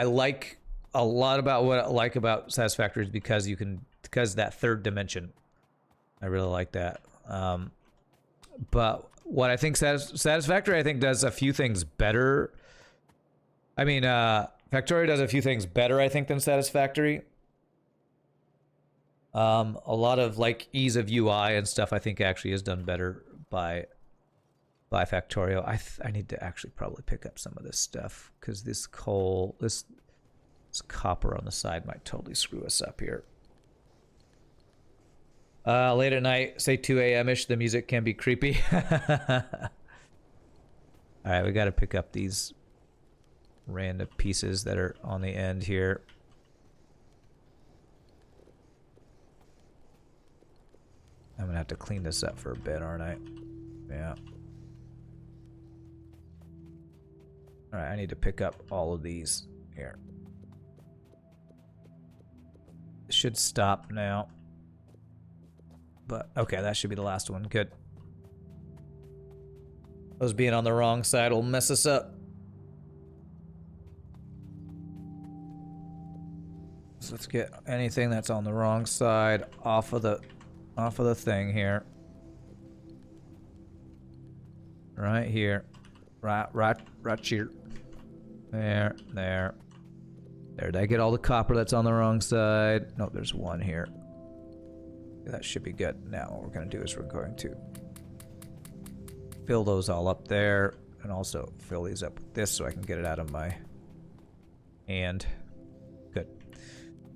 like a lot about what I like about Satisfactory is because that third dimension. I really like that. But what I think Satisfactory, I think, does a few things better. I mean, Factorio does a few things better, I think, than Satisfactory. A lot of like ease of UI and stuff I think actually is done better by Factorio. I need to actually probably pick up some of this stuff because this coal, this copper on the side might totally screw us up here. Late at night, say 2 a.m. ish, the music can be creepy. All right, we got to pick up these random pieces that are on the end here. I'm gonna have to clean this up for a bit, aren't I? Yeah. Alright, I need to pick up all of these here. It should stop now. But, okay, that should be the last one. Good. Those being on the wrong side will mess us up. So let's get anything that's on the wrong side off of the thing here. Right here. Right here. There. There, did I get all the copper that's on the wrong side? No, there's one here. That should be good. Now what we're going to do is we're going to fill those all up there and also fill these up with this so I can get it out of my hand. Good.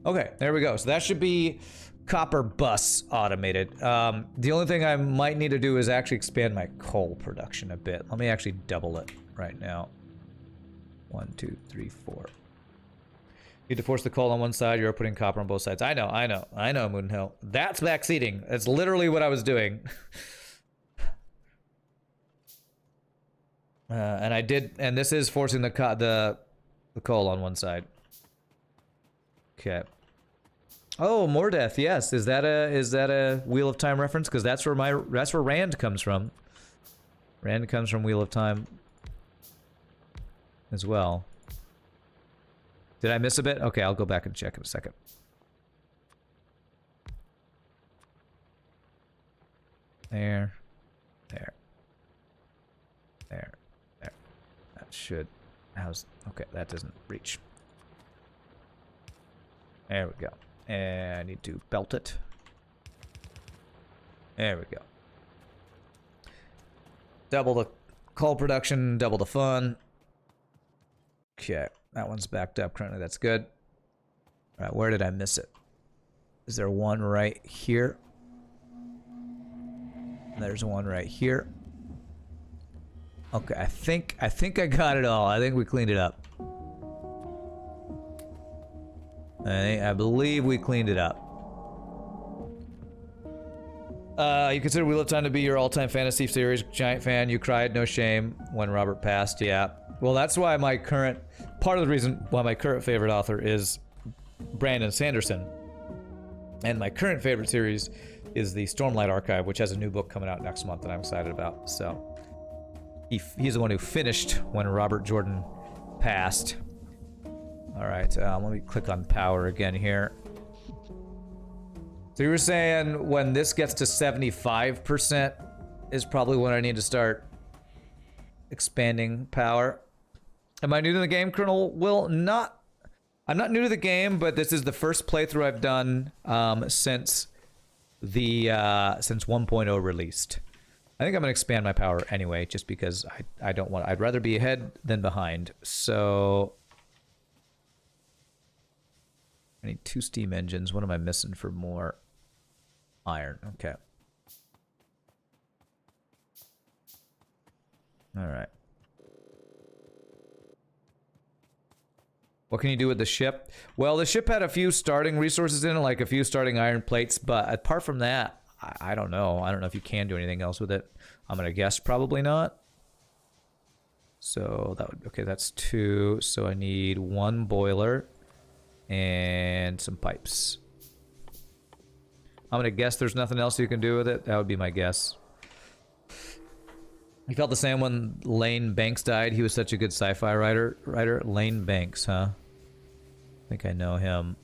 Okay, there we go. So that should be copper bus automated. The only thing I might need to do is actually expand my coal production a bit. Let me actually double it right now. 1, 2, 3, 4. You need to force the coal on one side, you're putting copper on both sides. I know, Moonhill. That's backseating. That's literally what I was doing. And I did, and this is forcing the coal on one side. Okay. Oh, more death. Yes. Is that a Wheel of Time reference? Because that's where Rand comes from. Rand comes from Wheel of Time as well. Did I miss a bit? Okay, I'll go back and check in a second. There. should... How's... Okay, that doesn't reach. There we go. And I need to belt it. There we go. Double the coal production, double the fun. Okay, that one's backed up currently. That's good. All right, where did I miss it? Is there one right here? There's one right here. Okay, I think I got it all. I think we cleaned it up. I believe we cleaned it up. You consider Wheel of Time to be your all-time fantasy series. Giant fan. You cried, no shame, when Robert passed. Yeah. Well, that's why my current... Part of the reason why my current favorite author is Brandon Sanderson. And my current favorite series is the Stormlight Archive, which has a new book coming out next month that I'm excited about. So, he's the one who finished when Robert Jordan passed. Alright, let me click on power again here. So you were saying when this gets to 75% is probably when I need to start expanding power. Am I new to the game, Colonel Will? I'm not new to the game, but this is the first playthrough I've done since 1.0 released. I think I'm gonna expand my power anyway, just because I don't want... I'd rather be ahead than behind. So I need 2 steam engines. What am I missing for more iron? Okay. All right. What can you do with the ship? Well, the ship had a few starting resources in it, like a few starting iron plates, but apart from that, I don't know. I don't know if you can do anything else with it. I'm gonna guess probably not. So that would... Okay, that's 2. So I need 1 boiler and some pipes. I'm gonna guess there's nothing else you can do with it. That would be my guess. You felt the same when Lane Banks died. He was such a good sci-fi writer. Lane Banks, huh? I think I know him.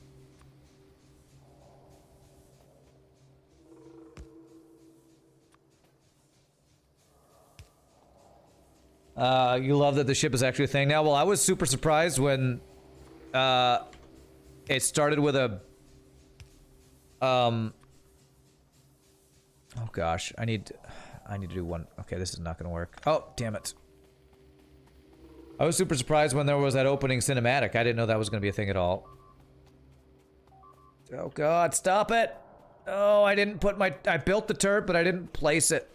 You love that the ship is actually a thing now. Well, I was super surprised when it started with a oh gosh, I need to do one. Okay, this is not gonna work. Oh, damn it. I was super surprised when there was that opening cinematic. I didn't know that was gonna be a thing at all. Oh god, stop it! Oh, I didn't put my... I built the turret, but I didn't place it.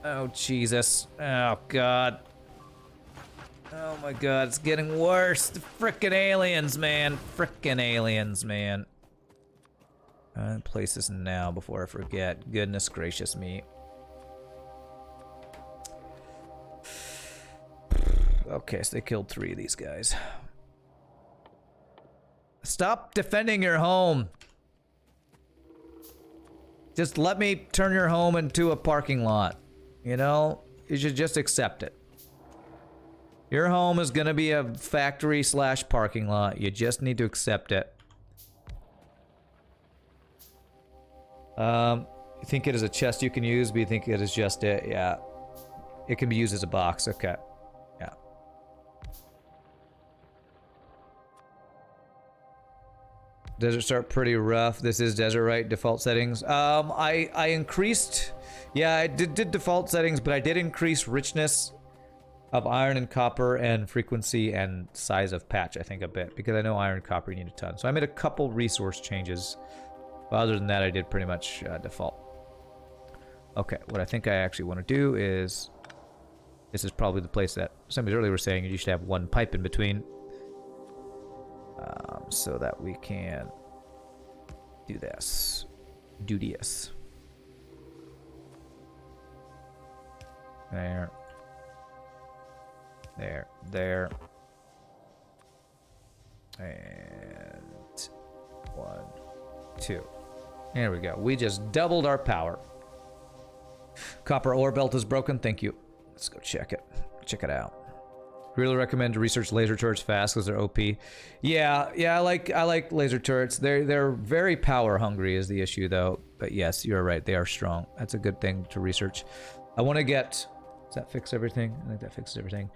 Oh, Jesus. Oh, God. Oh, my God. It's getting worse. The frickin' aliens, man. Frickin' aliens, man. I'll place this now before I forget. Goodness gracious me. Okay, so they killed 3 of these guys. Stop defending your home. Just let me turn your home into a parking lot. You know? You should just accept it. Your home is gonna be a factory / parking lot. You just need to accept it. You think it is a chest you can use, but you think it is just it? Yeah. It can be used as a box. Okay. Yeah. Desert start pretty rough. This is desert, right? Default settings. I increased... Yeah, I did default settings, but I did increase richness of iron and copper and frequency and size of patch, I think, a bit. Because I know iron and copper you need a ton. So I made a couple resource changes. But other than that, I did pretty much default. Okay, what I think I actually want to do is... This is probably the place that somebody earlier was saying you should have 1 pipe in between. So that we can do this. Do this. There. There. There. And 1, 2. There we go. We just doubled our power. Copper ore belt is broken. Thank you. Let's go check it. Check it out. Really recommend to research laser turrets fast because they're OP. Yeah, I like laser turrets. They're very power hungry is the issue though. But yes, you're right. They are strong. That's a good thing to research. I want to get... Does that fix everything? I think that fixes everything.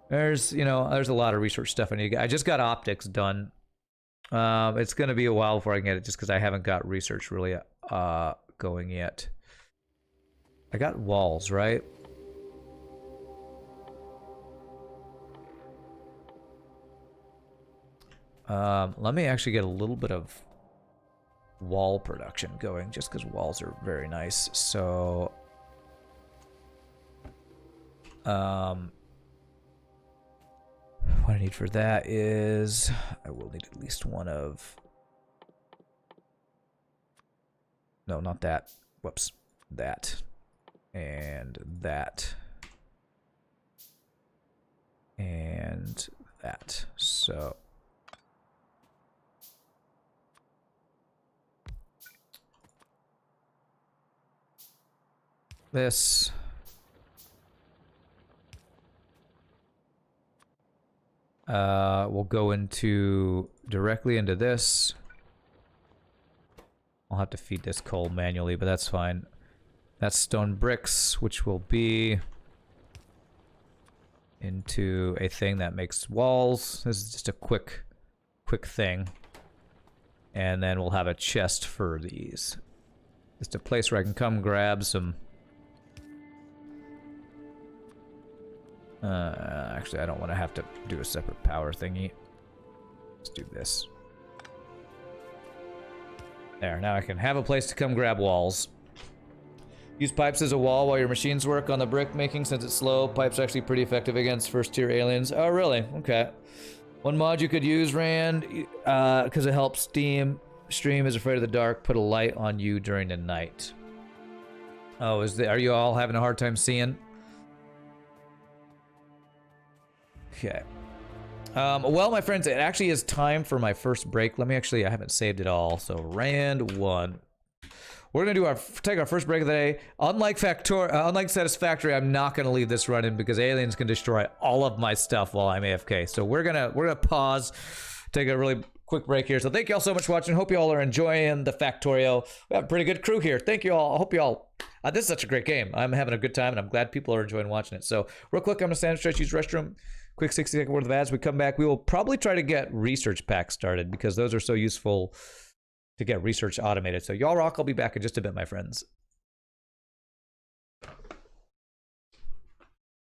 There's, you know, there's a lot of research stuff I need to get. I just got optics done. It's going to be a while before I can get it just because I haven't got research really going yet. I got walls, right? Let me actually get a little bit of wall production going just because walls are very nice. So, what I need for that is I will need at least one of... No, not that. Whoops. That. And that. And that. So... this. We'll go directly into this. I'll have to feed this coal manually, but that's fine. That's stone bricks, which will be into a thing that makes walls. This is just a quick thing. And then we'll have a chest for these. Just a place where I can come grab some... actually, I don't want to have to do a separate power thingy. Let's do this. There, now I can have a place to come grab walls. Use pipes as a wall while your machines work on the brick making. Since it's slow, pipes are actually pretty effective against first-tier aliens. Oh, really? Okay. One mod you could use, Rand, because it helps stream is afraid of the dark, put a light on you during the night. Oh, are you all having a hard time seeing? Okay. Well, my friends, it actually is time for my first break. I haven't saved it all. So, Rand 1. We're gonna take our first break of the day. Unlike Satisfactory, I'm not gonna leave this running because aliens can destroy all of my stuff while I'm AFK. So we're gonna pause, take a really quick break here. So thank you all so much for watching. Hope you all are enjoying the Factorio. We have a pretty good crew here. Thank you all. I hope you all. This is such a great game. I'm having a good time, and I'm glad people are enjoying watching it. So real quick, I'm gonna stand, stretch, use restroom. Quick 60-second worth of ads. We come back. We will probably try to get research packs started because those are so useful to get research automated. So y'all rock. I'll be back in just a bit, my friends.